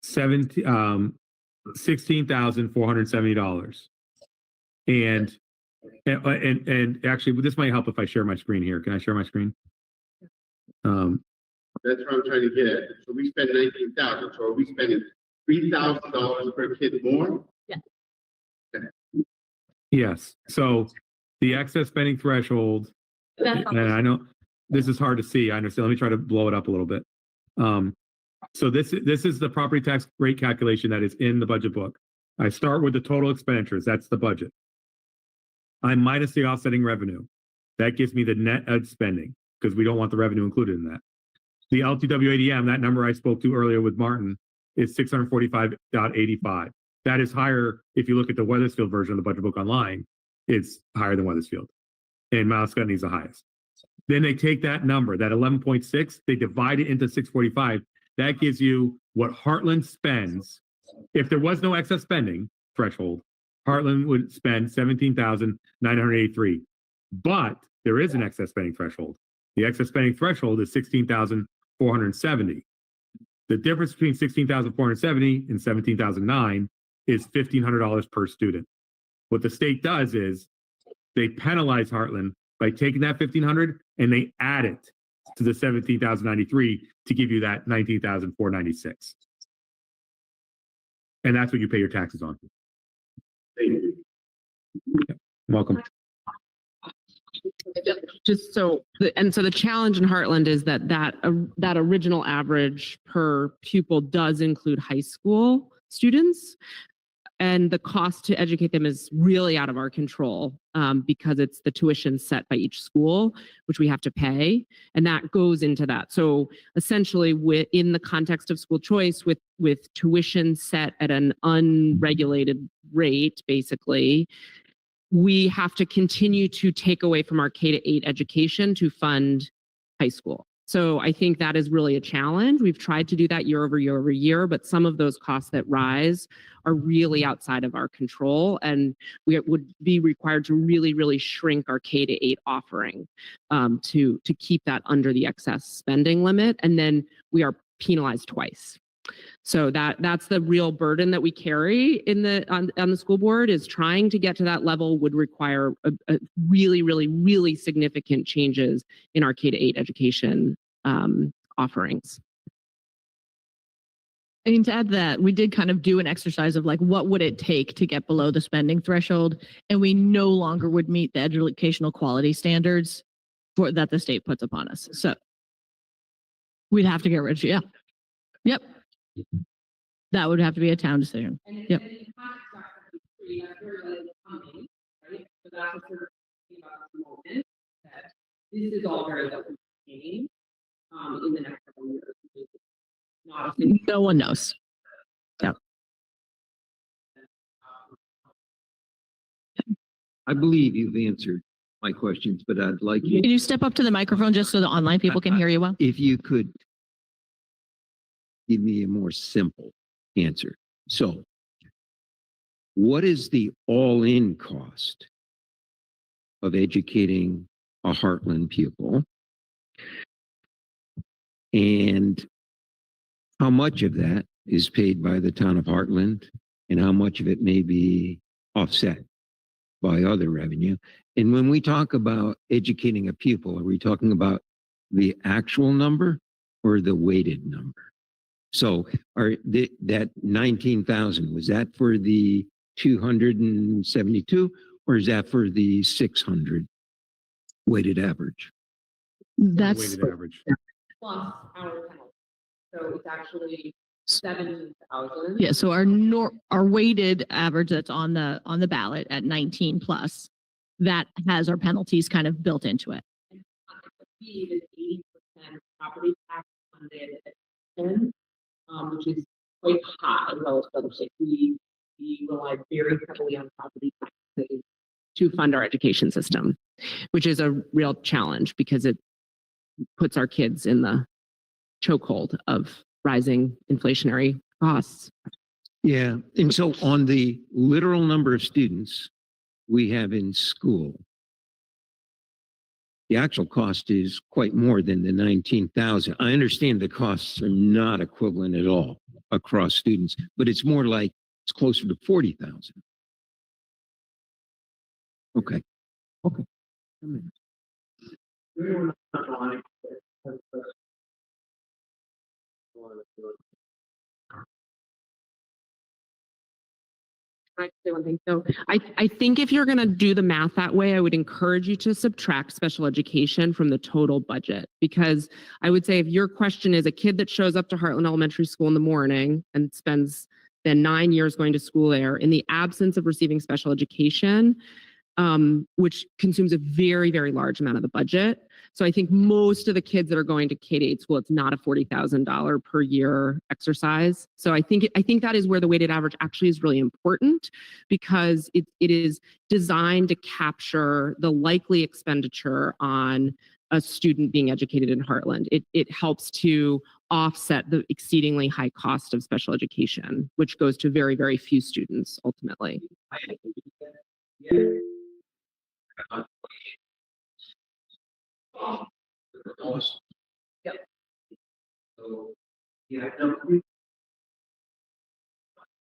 $16,470. And actually, this might help if I share my screen here. Can I share my screen? That's what I'm trying to get at. So we spend 19,000, so are we spending $3,000 per kid more? Yes, so the excess spending threshold, and I know this is hard to see, I understand, let me try to blow it up a little bit. So this is the property tax rate calculation that is in the budget book. I start with the total expenditures, that's the budget. I minus the offsetting revenue. That gives me the net ed spending, because we don't want the revenue included in that. The LTWADM, that number I spoke to earlier with Martin, is 645.85. That is higher if you look at the Weathersfield version of the budget book online. It's higher than Weathersfield. And Mount Scotney is the highest. Then they take that number, that 11.6, they divide it into 645. That gives you what Hartland spends. If there was no excess spending threshold, Hartland would spend 17,983. But there is an excess spending threshold. The excess spending threshold is 16,470. The difference between 16,470 and 17,009 is $1,500 per student. What the state does is they penalize Hartland by taking that 1,500 and they add it to the 17,093 to give you that 19,496. And that's what you pay your taxes on. Thank you. Welcome. Just so, so the challenge in Heartland is that original average per pupil does include high school students, and the cost to educate them is really out of our control because it's the tuition set by each school, which we have to pay, and that goes into that. So essentially, in the context of school choice, with tuition set at an unregulated rate, basically, we have to continue to take away from our K-8 education to fund high school. So I think that is really a challenge. We've tried to do that year over year over year, but some of those costs that rise are really outside of our control, and we would be required to really, really shrink our K-8 offering to keep that under the excess spending limit, and then we are penalized twice. So that's the real burden that we carry on the school board, is trying to get to that level would require a really, really, really significant changes in our K-8 education offerings. I mean, to add that, we did kind of do an exercise of like, what would it take to get below the spending threshold? And we no longer would meet the educational quality standards that the state puts upon us. So we'd have to get rid of, yeah. Yep. That would have to be a town decision. Yep. This is all very that we're seeing in the next couple of years. No one knows. Yeah. I believe you've answered my questions, but I'd like you, Can you step up to the microphone just so the online people can hear you well? if you could give me a more simple answer. So what is the all-in cost of educating a Hartland pupil? And how much of that is paid by the town of Hartland, and how much of it may be offset by other revenue? And when we talk about educating a pupil, are we talking about the actual number or the weighted number? So that 19,000, was that for the 272, or is that for the 600 weighted average? That's Weighted average. Plus our penalty. So it's actually 7,000. yeah. So our weighted average that's on the ballot at 19 plus, that has our penalties kind of built into it. And the fee is 80% property tax funded, which is quite high relative to other states. We rely very heavily on property taxes to fund our education system, which is a real challenge because it puts our kids in the chokehold of rising inflationary costs. Yeah. And so on the literal number of students we have in school, the actual cost is quite more than the 19,000. I understand the costs are not equivalent at all across students, but it's more like it's closer to 40,000. Okay. Okay. Can I say one thing? So I think if you're going to do the math that way, I would encourage you to subtract special education from the total budget, because I would say if your question is a kid that shows up to Hartland Elementary School in the morning and spends then 9 years going to school there, in the absence of receiving special education, which consumes a very, very large amount of the budget. So I think most of the kids that are going to K-8 school, it's not a $40,000 per year exercise. So I think that is where the weighted average actually is really important, because it is designed to capture the likely expenditure on a student being educated in Heartland. It helps to offset the exceedingly high cost of special education, which goes to very, very few students ultimately. Yep. So, yeah, those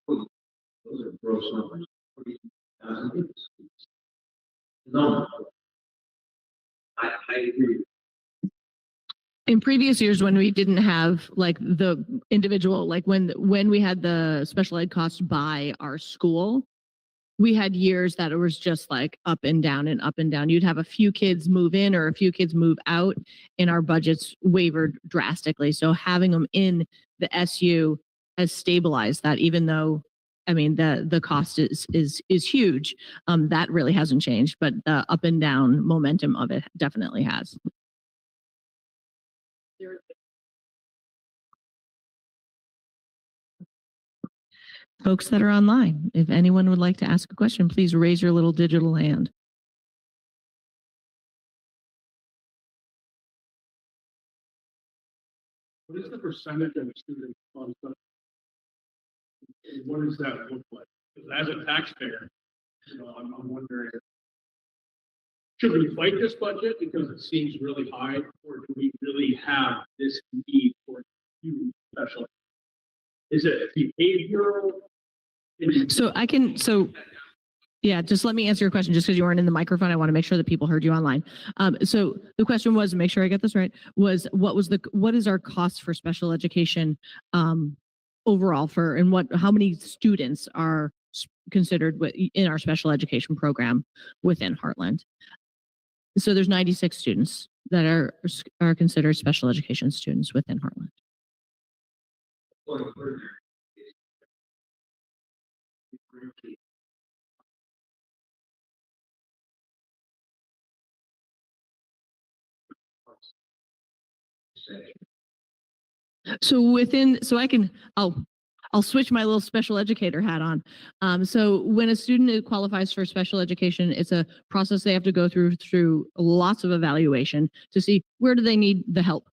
are gross numbers. 40,000. No, I agree. In previous years, when we didn't have like the individual, like when we had the special ed cost by our school, we had years that it was just like up and down and up and down. You'd have a few kids move in or a few kids move out, and our budgets wavered drastically. So having them in the SU has stabilized that, even though, I mean, the cost is huge. That really hasn't changed, but the up and down momentum of it definitely has. Folks that are online, if anyone would like to ask a question, please raise your little digital hand. What is the percentage of the students on stuff? What does that look like? Because as a taxpayer, I'm wondering, should we fight this budget because it seems really high, or do we really have this need for huge special? Is it behavioral? Yeah, just let me answer your question, just because you weren't in the microphone. I want to make sure that people heard you online. So the question was, make sure I get this right, was what is our cost for special education overall how many students are considered in our special education program within Heartland? So there's 96 students that are considered special education students within Heartland. I'll switch my little special educator hat on. So when a student qualifies for special education, it's a process they have to go through lots of evaluation to see where do they need the help.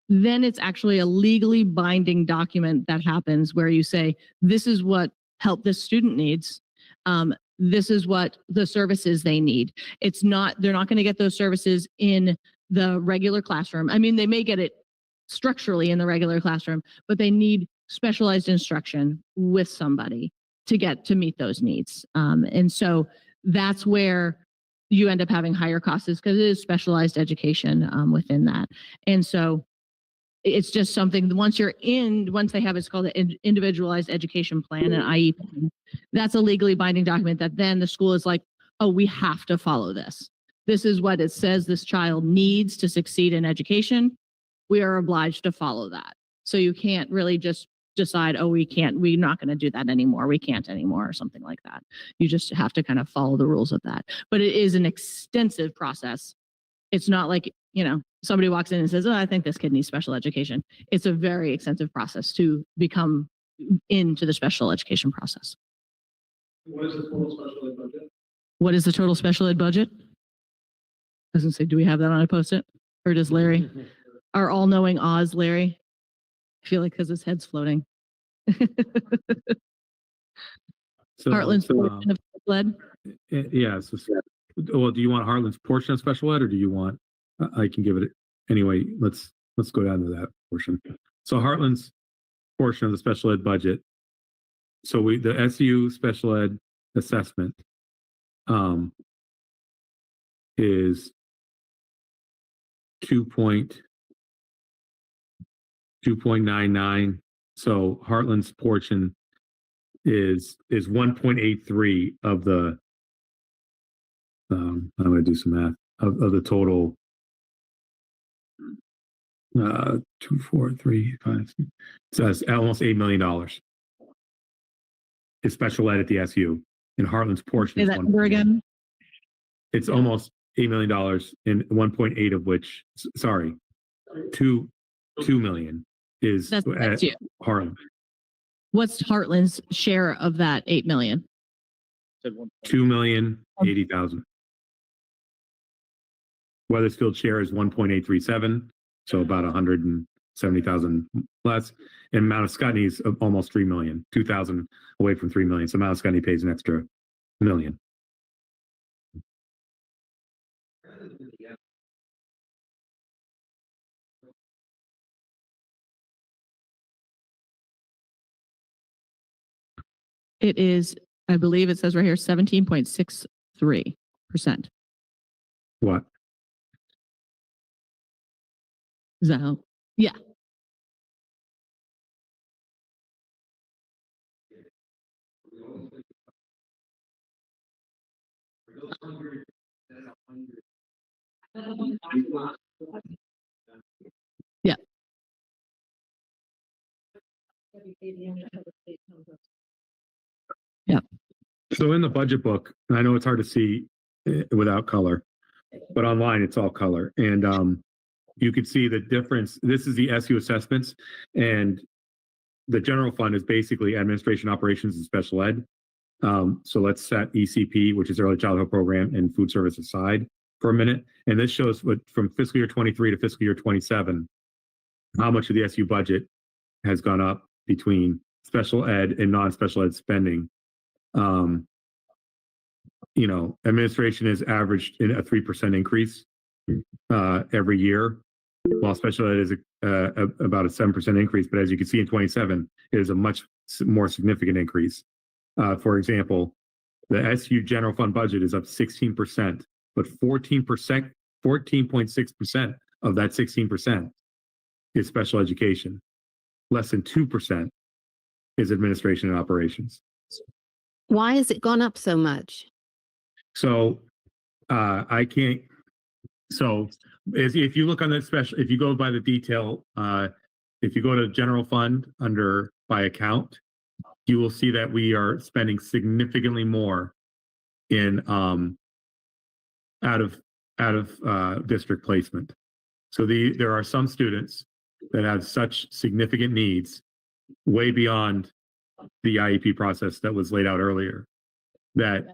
Then it's actually a legally binding document that happens where you say, this is what help this student needs. This is what the services they need. They're not going to get those services in the regular classroom. I mean, they may get it structurally in the regular classroom, but they need specialized instruction with somebody to meet those needs. And so that's where you end up having higher costs, because it is specialized education within that. And so it's just something, once they have, it's called an individualized education plan, an IEP. That's a legally binding document that then the school is like, oh, we have to follow this. This is what it says this child needs to succeed in education. We are obliged to follow that. So you can't really just decide, oh, we're not going to do that anymore. We can't anymore, or something like that. You just have to kind of follow the rules of that. But it is an extensive process. It's not like, somebody walks in and says, oh, I think this kid needs special education. It's a very extensive process to become into the special education process. What is the total special ed budget? What is the total special ed budget? I was going to say, do we have that on a post-it? Or does Larry, our all-knowing Oz, Larry? I feel like because his head's floating. Heartland's portion of special ed? Yeah. Well, do you want Heartland's portion of special ed, or do you want, I can give it anyway. Let's go down to that portion. So Heartland's portion of the special ed budget. So the SU special ed assessment is 2.99. So Heartland's portion is 1.83 of the, I'm going to do some math of the total. 2, 4, 3, 5. So that's almost $8 million. Is special ed at the SU, and Heartland's portion Say is that number again. It's almost $8 million, and 1.8 of which, sorry, 2 million is That's at you. Heartland. What's Heartland's share of that 8 million? 2,080,000. Weathersfield share is 1.837, so about 170,000 less. And Mount Scottney is almost 3 million, 2,000 away from 3 million. So Mount Scottney pays an extra million. It is, I believe it says right here, 17.63%. What? Is that how? Yeah. Yeah. Yeah. So in the budget book, and I know it's hard to see without color, but online it's all color. And you could see the difference. This is the SU assessments, and the general fund is basically administration, operations, and special ed. So let's set ECP, which is early childhood program, and food service aside for a minute. And this shows what from fiscal year 23 to fiscal year 27, how much of the SU budget has gone up between special ed and non-special ed spending. Administration has averaged in a 3% increase every year, while special ed is about a 7% increase. But as you can see in 27, it is a much more significant increase. For example, the SU general fund budget is up 16%, but 14.6% of that 16% is special education. Less than 2% is administration and operations. Why has it gone up so much? So I can't. So if you look on the special, if you go by the detail, if you go to general fund under by account, you will see that we are spending significantly more in out of district placement. So there are some students that have such significant needs way beyond the IEP process that was laid out earlier that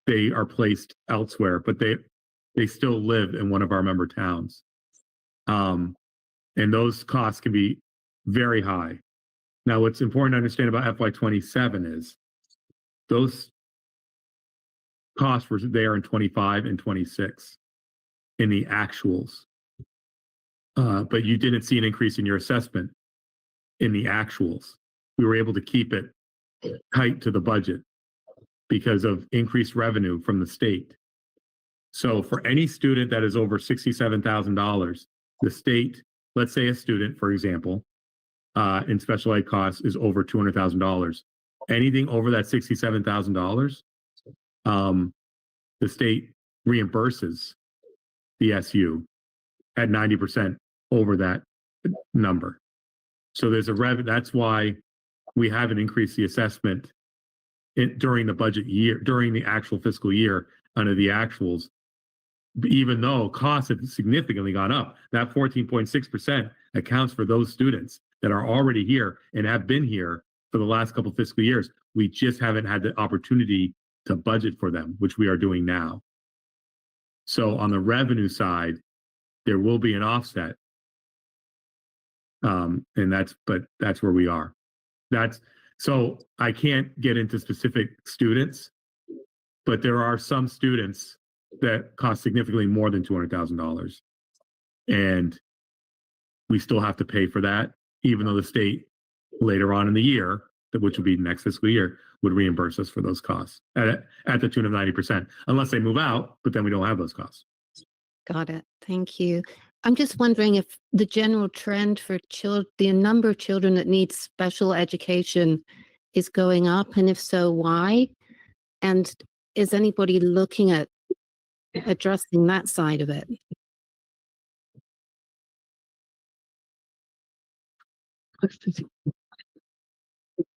they are placed elsewhere, but they still live in one of our member towns. And those costs can be very high. Now, what's important to understand about FY27 is those costs were there in 25 and 26 in the actuals. But you didn't see an increase in your assessment in the actuals. We were able to keep it tight to the budget because of increased revenue from the state. So for any student that is over $67,000, the state, let's say a student, for example, in special ed costs is over $200,000. Anything over that $67,000, the state reimburses the SU at 90% over that number. So there's a revenue. That's why we haven't increased the assessment during the budget year, during the actual fiscal year under the actuals, even though costs have significantly gone up. That 14.6% accounts for those students that are already here and have been here for the last couple of fiscal years. We just haven't had the opportunity to budget for them, which we are doing now. So on the revenue side, there will be an offset. But that's where we are. So I can't get into specific students, but there are some students that cost significantly more than $200,000. And we still have to pay for that, even though the state later on in the year, which would be next fiscal year, would reimburse us for those costs at the tune of 90%, unless they move out, but then we don't have those costs. Got it. Thank you. I'm just wondering if the general trend for the number of children that need special education is going up, and if so, why? And is anybody looking at addressing that side of it?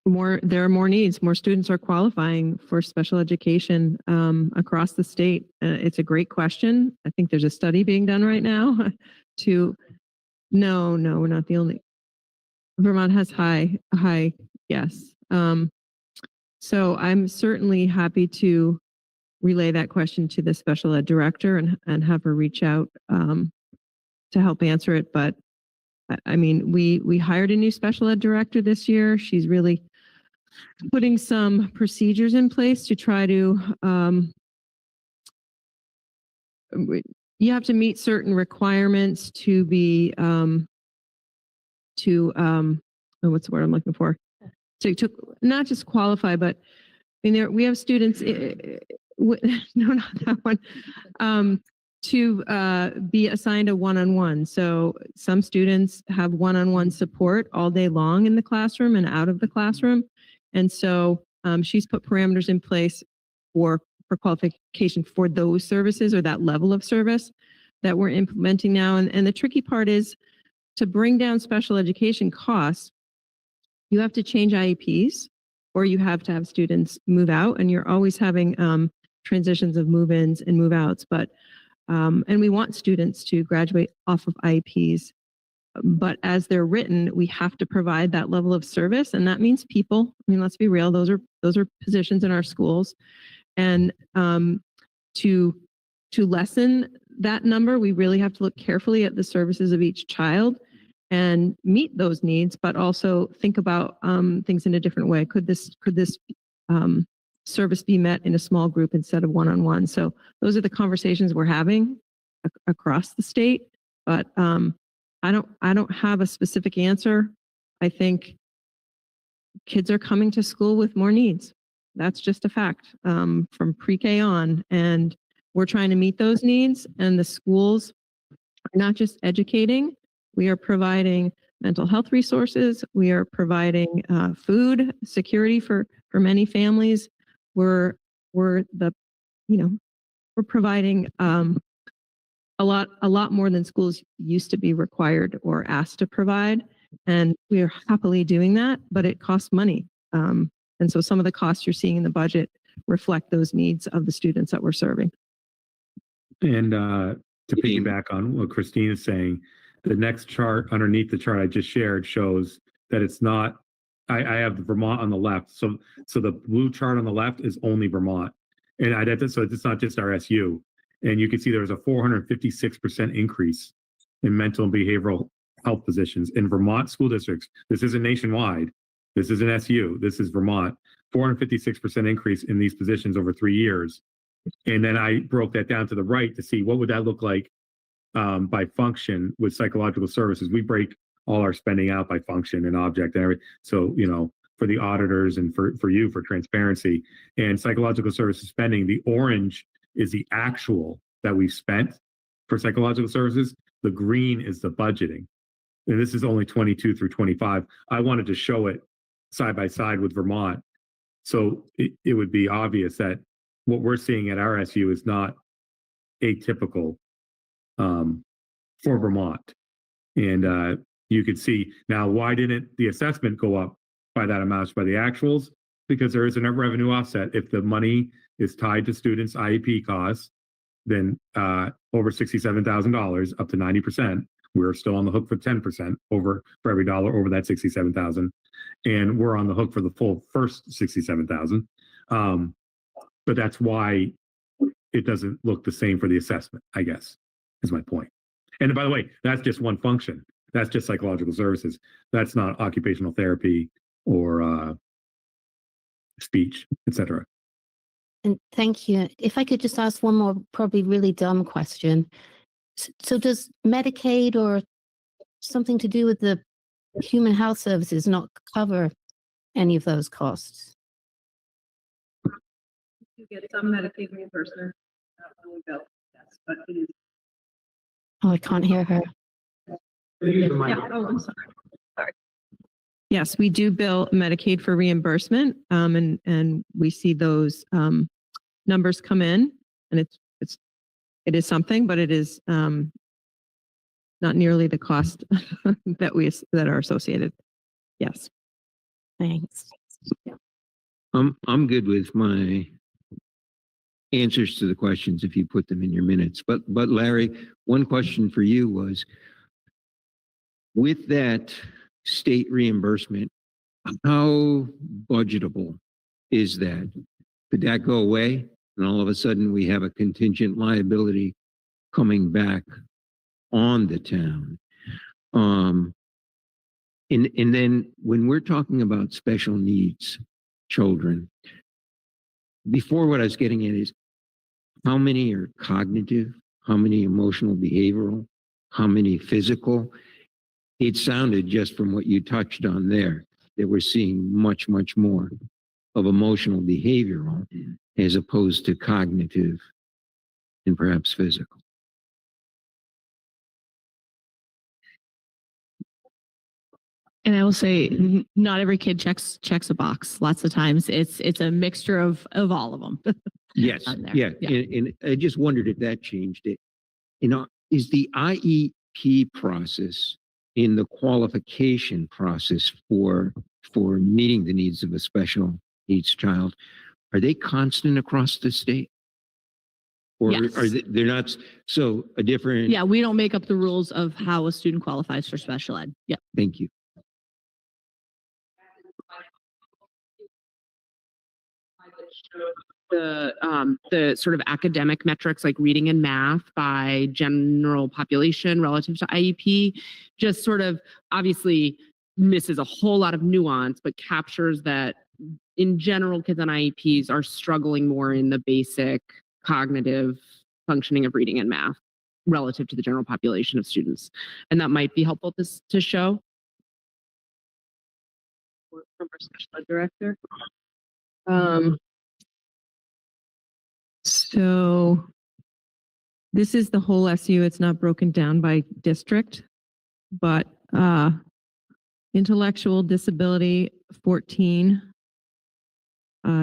There are more needs. More students are qualifying for special education across the state. It's a great question. I think there's a study being done right now no, we're not the only. Vermont has high, yes. So I'm certainly happy to relay that question to the special ed director and have her reach out to help answer it. But I mean, we hired a new special ed director this year. She's really putting some procedures in place to try to, you have to meet certain requirements to be, what's the word I'm looking for? To not just qualify, but I mean, we have students, no, not that one, to be assigned a one-on-one. So some students have one-on-one support all day long in the classroom and out of the classroom. And so she's put parameters in place for qualification for those services or that level of service that we're implementing now. And the tricky part is to bring down special education costs, you have to change IEPs or you have to have students move out, and you're always having transitions of move-ins and move-outs. But and we want students to graduate off of IEPs, but as they're written, we have to provide that level of service, and that means people. I mean, let's be real; those are positions in our schools, and to lessen that number, we really have to look carefully at the services of each child and meet those needs, but also think about things in a different way. Could this service be met in a small group instead of one-on-one? So those are the conversations we're having across the state. But I don't have a specific answer. I think kids are coming to school with more needs. That's just a fact from pre-K on, and we're trying to meet those needs. And the schools are not just educating. We are providing mental health resources. We are providing food security for many families. We're providing a lot more than schools used to be required or asked to provide, and we are happily doing that. But it costs money, and so some of the costs you're seeing in the budget reflect those needs of the students that we're serving. And to piggyback on what Christine is saying, the next chart underneath the chart I just shared shows that it's not, I have Vermont on the left. So the blue chart on the left is only Vermont. And so it's not just our SU. And you can see there was a 456% increase in mental and behavioral health positions in Vermont school districts. This isn't nationwide. This isn't SU. This is Vermont. 456% increase in these positions over 3 years. And then I broke that down to the right to see what would that look like by function with psychological services. We break all our spending out by function and object and everything. So, for the auditors and for you, for transparency. And psychological services spending, the orange is the actual that we've spent for psychological services. The green is the budgeting. And this is only 22 through 25. I wanted to show it side by side with Vermont. So it would be obvious that what we're seeing at our SU is not atypical for Vermont. And you could see now, why didn't the assessment go up by that amount by the actuals? Because there is a revenue offset. If the money is tied to students' IEP costs, then over $67,000 up to 90%, we're still on the hook for 10% for every dollar over that 67,000. And we're on the hook for the full first 67,000. But that's why it doesn't look the same for the assessment, I guess, is my point. And by the way, that's just one function. That's just psychological services. That's not occupational therapy or speech, etc. And thank you. If I could just ask one more, probably really dumb question. So does Medicaid or something to do with the human health services not cover any of those costs? You get some Medicaid reimbursement, yes, but it is Oh, I can't hear her. Yes, we do bill Medicaid for reimbursement, and we see those numbers come in, and it is something, but it is not nearly the cost that are associated. Yes. Thanks. I'm good with my answers to the questions if you put them in your minutes. But Larry, one question for you was, with that state reimbursement, how budgetable is that? Could that go away? And all of a sudden we have a contingent liability coming back on the town. And then when we're talking about special needs children, before what I was getting at is how many are cognitive, how many emotional behavioral, how many physical? It sounded just from what you touched on there that we're seeing much, much more of emotional behavioral as opposed to cognitive and perhaps physical. And I will say, not every kid checks a box. Lots of times, it's a mixture of all of them. Yes, on there. yeah. Yeah. And I just wondered if that changed it. You know, is the IEP process in the qualification process for meeting the needs of a special needs child, are they constant across the state? Or Yes. are they're not? So a different. Yeah, we don't make up the rules of how a student qualifies for special ed. Yeah. Thank you. The sort of academic metrics like reading and math by general population relative to IEP just sort of obviously misses a whole lot of nuance, but captures that in general kids on IEPs are struggling more in the basic cognitive functioning of reading and math relative to the general population of students. And that might be helpful to show. From our special ed director. So this is the whole SU. It's not broken down by district, but intellectual disability 14,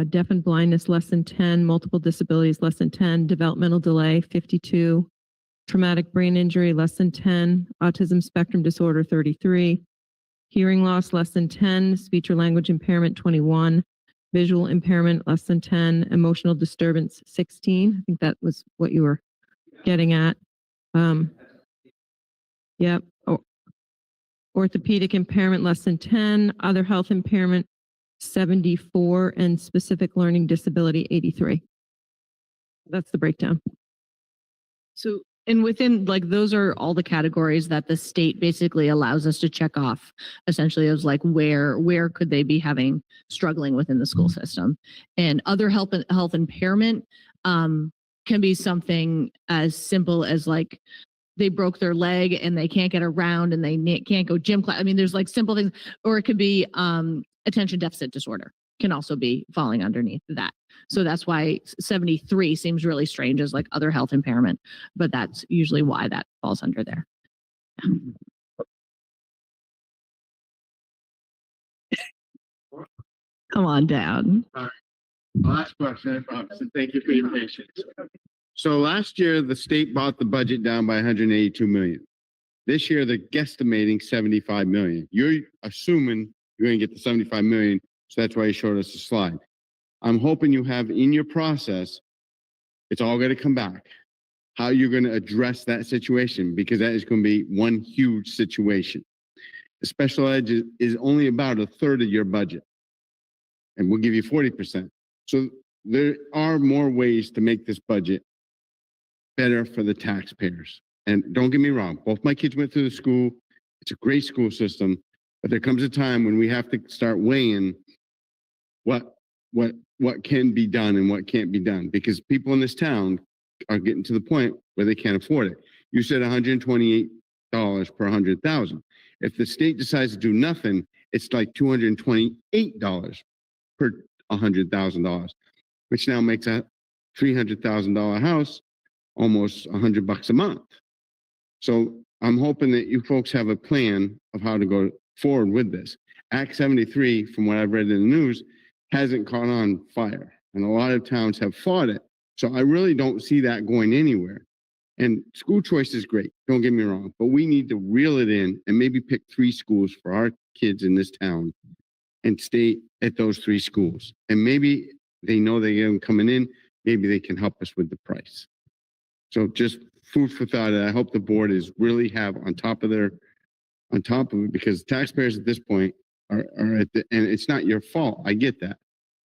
deaf and blindness less than 10, multiple disabilities less than 10, developmental delay 52, traumatic brain injury less than 10, autism spectrum disorder 33, hearing loss less than 10, speech or language impairment 21, visual impairment less than 10, emotional disturbance 16. I think that was what you were getting at. Yep. Orthopedic impairment less than 10, other health impairment 74, and specific learning disability 83. That's the breakdown. So, and within like those are all the categories that the state basically allows us to check off. Essentially, it was like where could they be struggling within the school system, and other health impairment can be something as simple as like they broke their leg and they can't get around and they can't go gym class. I mean, there's like simple things, or it could be attention deficit disorder can also be falling underneath that. So that's why 73 seems really strange as like other health impairment, but that's usually why that falls under there. Come on down. Last question, I promise, and thank you for your patience. So last year, the state brought the budget down by 182 million. This year, they're guesstimating 75 million. You're assuming you're going to get the 75 million, so that's why you showed us the slide. I'm hoping you have in your process, it's all going to come back. How you're going to address that situation, because that is going to be one huge situation. The special ed is only about a third of your budget, and we'll give you 40%. So there are more ways to make this budget better for the taxpayers. And don't get me wrong, both my kids went through the school. It's a great school system, but there comes a time when we have to start weighing what can be done and what can't be done, because people in this town are getting to the point where they can't afford it. You said $128 per 100,000. If the state decides to do nothing, it's like $228 per $100,000, which now makes a $300,000 house almost $100 a month. So I'm hoping that you folks have a plan of how to go forward with this. Act 73, from what I've read in the news, hasn't caught on fire, and a lot of towns have fought it. So I really don't see that going anywhere. And school choice is great, don't get me wrong, but we need to reel it in and maybe pick 3 schools for our kids in this town and stay at those 3 schools. And maybe they know they get them coming in, maybe they can help us with the price. So just food for thought. I hope the board is really have on top of it, because taxpayers at this point are at the, and it's not your fault. I get that,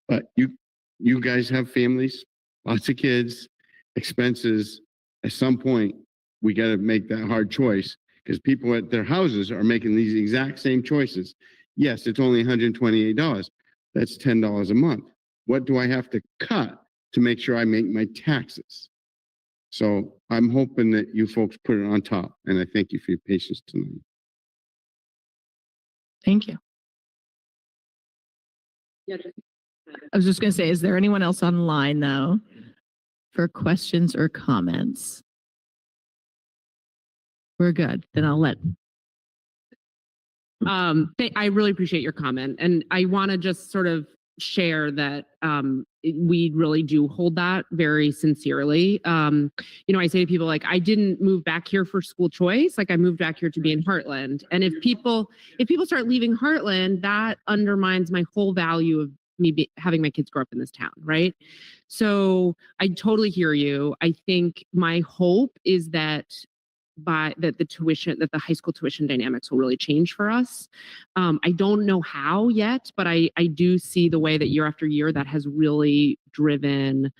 but you guys have families, lots of kids, expenses. At some point, we got to make that hard choice, because people at their houses are making these exact same choices. Yes, it's only $128. That's $10 a month. What do I have to cut to make sure I make my taxes? So I'm hoping that you folks put it on top, and I thank you for your patience tonight. Thank you. I was just going to say, is there anyone else online though for questions or comments? We're good. Then I'll let. I really appreciate your comment, and I want to just sort of share that we really do hold that very sincerely. You know, I say to people, like, I didn't move back here for school choice. Like, I moved back here to be in Hartland. And if people start leaving Hartland, that undermines my whole value of me having my kids grow up in this town, right? So I totally hear you. I think my hope is that the high school tuition dynamics will really change for us. I don't know how yet, but I do see the way that year after year that has really driven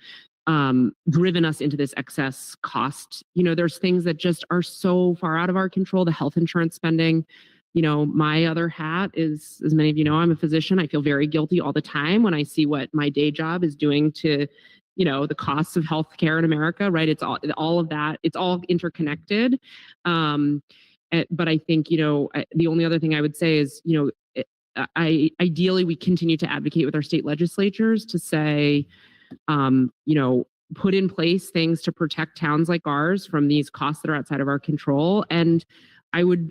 us into this excess cost. You know, there's things that just are so far out of our control. The health insurance spending. You know, my other hat is, as many of you know, I'm a physician. I feel very guilty all the time when I see what my day job is doing to, you know, the costs of healthcare in America, right? It's all of that. It's all interconnected. But I think, you know, the only other thing I would say is, you know, ideally we continue to advocate with our state legislatures to say, you know, put in place things to protect towns like ours from these costs that are outside of our control. And I would,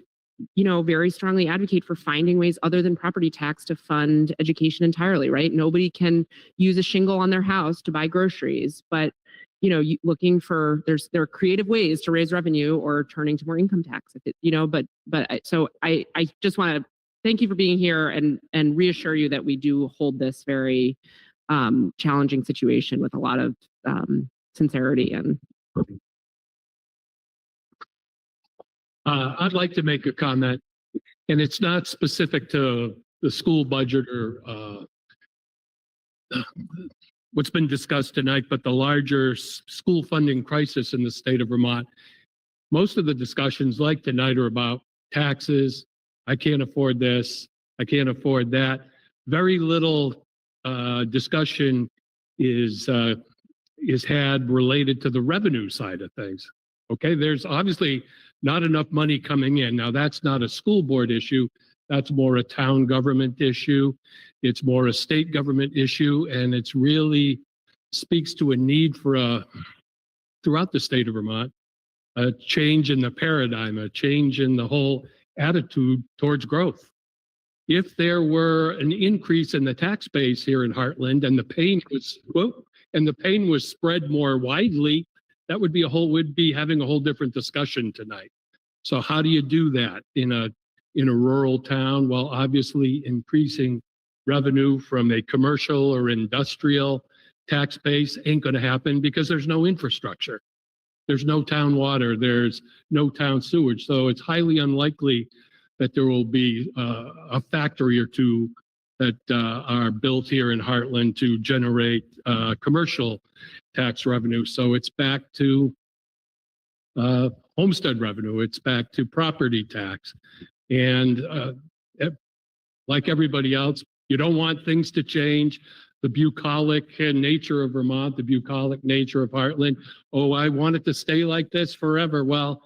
you know, very strongly advocate for finding ways other than property tax to fund education entirely, right? Nobody can use a shingle on their house to buy groceries, but, you know, there are creative ways to raise revenue or turning to more income tax, you know, so I just want to thank you for being here and reassure you that we do hold this very challenging situation with a lot of sincerity and. I'd like to make a comment, and it's not specific to the school budget or what's been discussed tonight, but the larger school funding crisis in the state of Vermont. Most of the discussions like tonight are about taxes. I can't afford this. I can't afford that. Very little discussion is had related to the revenue side of things. Okay, there's obviously not enough money coming in. Now, that's not a school board issue. That's more a town government issue. It's more a state government issue. And it's really speaks to a need for throughout the state of Vermont, a change in the paradigm, a change in the whole attitude towards growth. If there were an increase in the tax base here in Hartland and the pain was spread more widely, that would be having a whole different discussion tonight. So how do you do that in a rural town while obviously increasing revenue from a commercial or industrial tax base? Ain't going to happen because there's no infrastructure. There's no town water. There's no town sewage. So it's highly unlikely that there will be a factory or two that are built here in Hartland to generate commercial tax revenue. So it's back to homestead revenue. It's back to property tax. And like everybody else, you don't want things to change. The bucolic nature of Vermont, the bucolic nature of Hartland. Oh, I want it to stay like this forever. Well,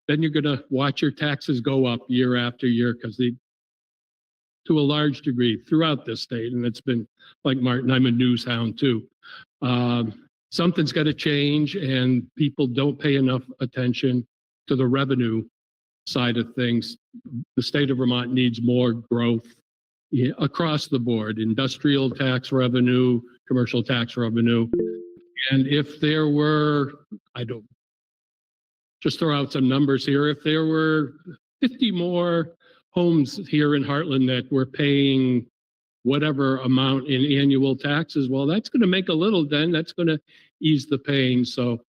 then you're going to watch your taxes go up year after year because to a large degree throughout this state, and it's been like Martin, I'm a news hound too. Something's got to change and people don't pay enough attention to the revenue side of things, the state of Vermont needs more growth across the board, industrial tax revenue, commercial tax revenue. And if there were, I don't, just throw out some numbers here, if there were 50 more homes here in Hartland that were paying whatever amount in annual taxes, well, that's going to make a little dent. That's going to ease the pain. So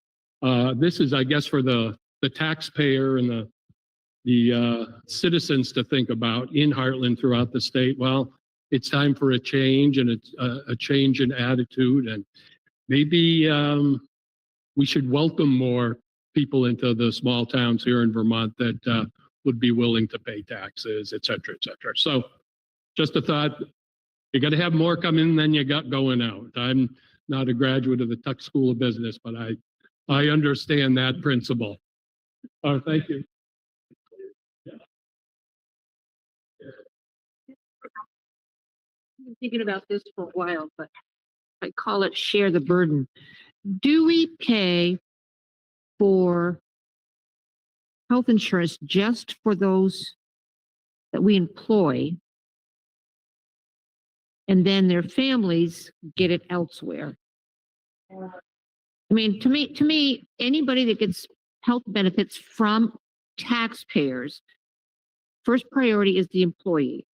this is, I guess, for the taxpayer and the citizens to think about in Hartland throughout the state. Well, it's time for a change, and it's a change in attitude, and maybe we should welcome more people into the small towns here in Vermont that would be willing to pay taxes, et cetera, et cetera. So just a thought, you got to have more come in than you got going out. I'm not a graduate of the Tuck School of Business, but I understand that principle. Thank you. Been thinking about this for a while, but I call it share the burden. Do we pay for health insurance just for those that we employ, and then their families get it elsewhere? I mean, to me, anybody that gets health benefits from taxpayers, first priority is the employee.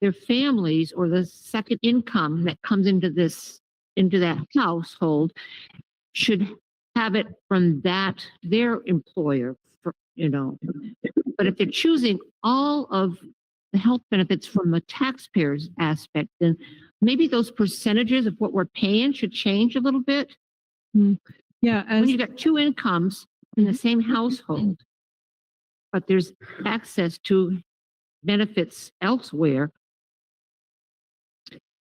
Their families or the second income that comes into that household should have it from their employer, But if they're choosing all of the health benefits from the taxpayer's aspect, then maybe those percentages of what we're paying should change a little bit. Yeah. When you got two incomes in the same household, but there's access to benefits elsewhere.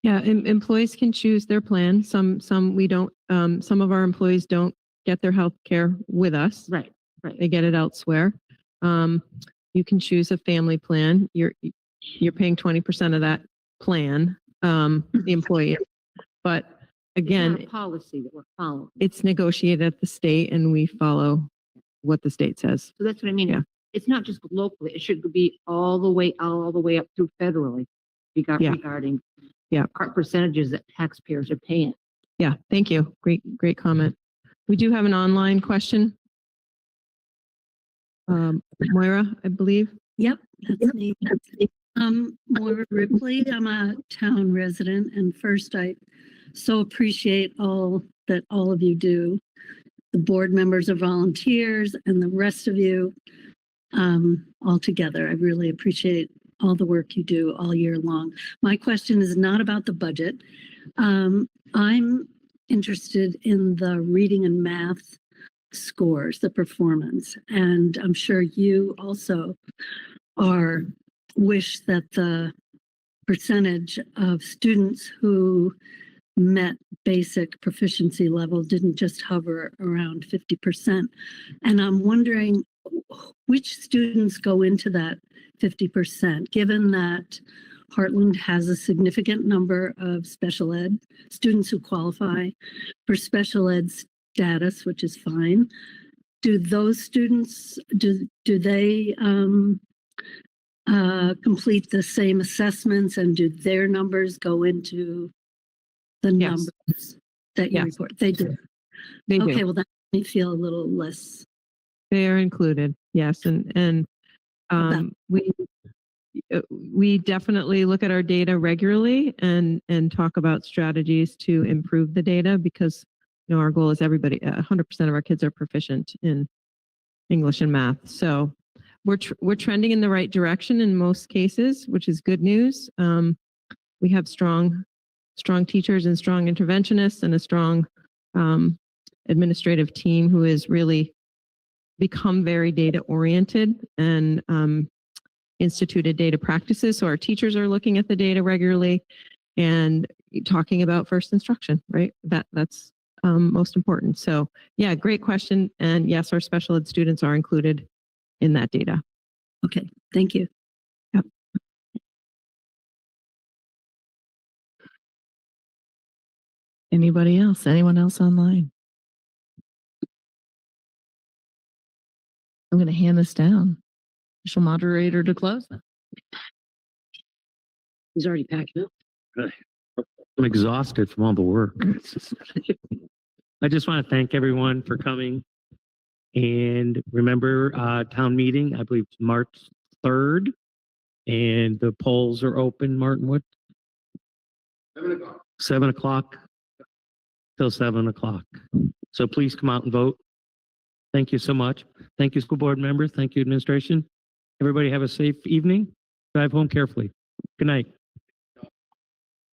Yeah, employees can choose their plan. Some we don't. Some of our employees don't get their health care with us. Right. They get it elsewhere. You can choose a family plan. You're paying 20% of that plan, the employee. But again, It's not a policy that we're following. it's negotiated at the state, and we follow what the state says. So that's what I mean. Yeah. It's not just locally. It should be all the way up through federally regarding percentages that taxpayers are paying. Yeah, thank you. Great comment. We do have an online question. Moira, I believe. Yep, that's me. Moira Ripley. I'm a town resident, and first, I so appreciate all that all of you do. The board members are volunteers, and the rest of you, all together. I really appreciate all the work you do all year long. My question is not about the budget. I'm interested in the reading and math scores, the performance, and I'm sure you also wish that the percentage of students who met basic proficiency level didn't just hover around 50%. And I'm wondering which students go into that 50%, given that Hartland has a significant number of special ed students who qualify for special ed status, which is fine. Do those students, do they complete the same assessments, and do their numbers go into the numbers that you report? They do. They do. Okay, well, that makes me feel a little less. They are included, yes, and we definitely look at our data regularly and talk about strategies to improve the data, because our goal is everybody, 100% of our kids are proficient in English and math. So we're trending in the right direction in most cases, which is good news. We have strong teachers and strong interventionists and a strong administrative team who is really become very data oriented and instituted data practices. So our teachers are looking at the data regularly and talking about first instruction, right? That's most important. So yeah, great question. And yes, our special ed students are included in that data. Okay, thank you. Yep. Anybody else? Anyone else online? I'm going to hand this down. Official moderator to close. He's already packing up. I'm exhausted from all the work. I just want to thank everyone for coming. And remember, town meeting, I believe it's March 3rd. And the polls are open, Martin, what? 7 o'clock till 7 o'clock. So please come out and vote. Thank you so much. Thank you, school board members. Thank you, administration. Everybody have a safe evening. Drive home carefully. Good night.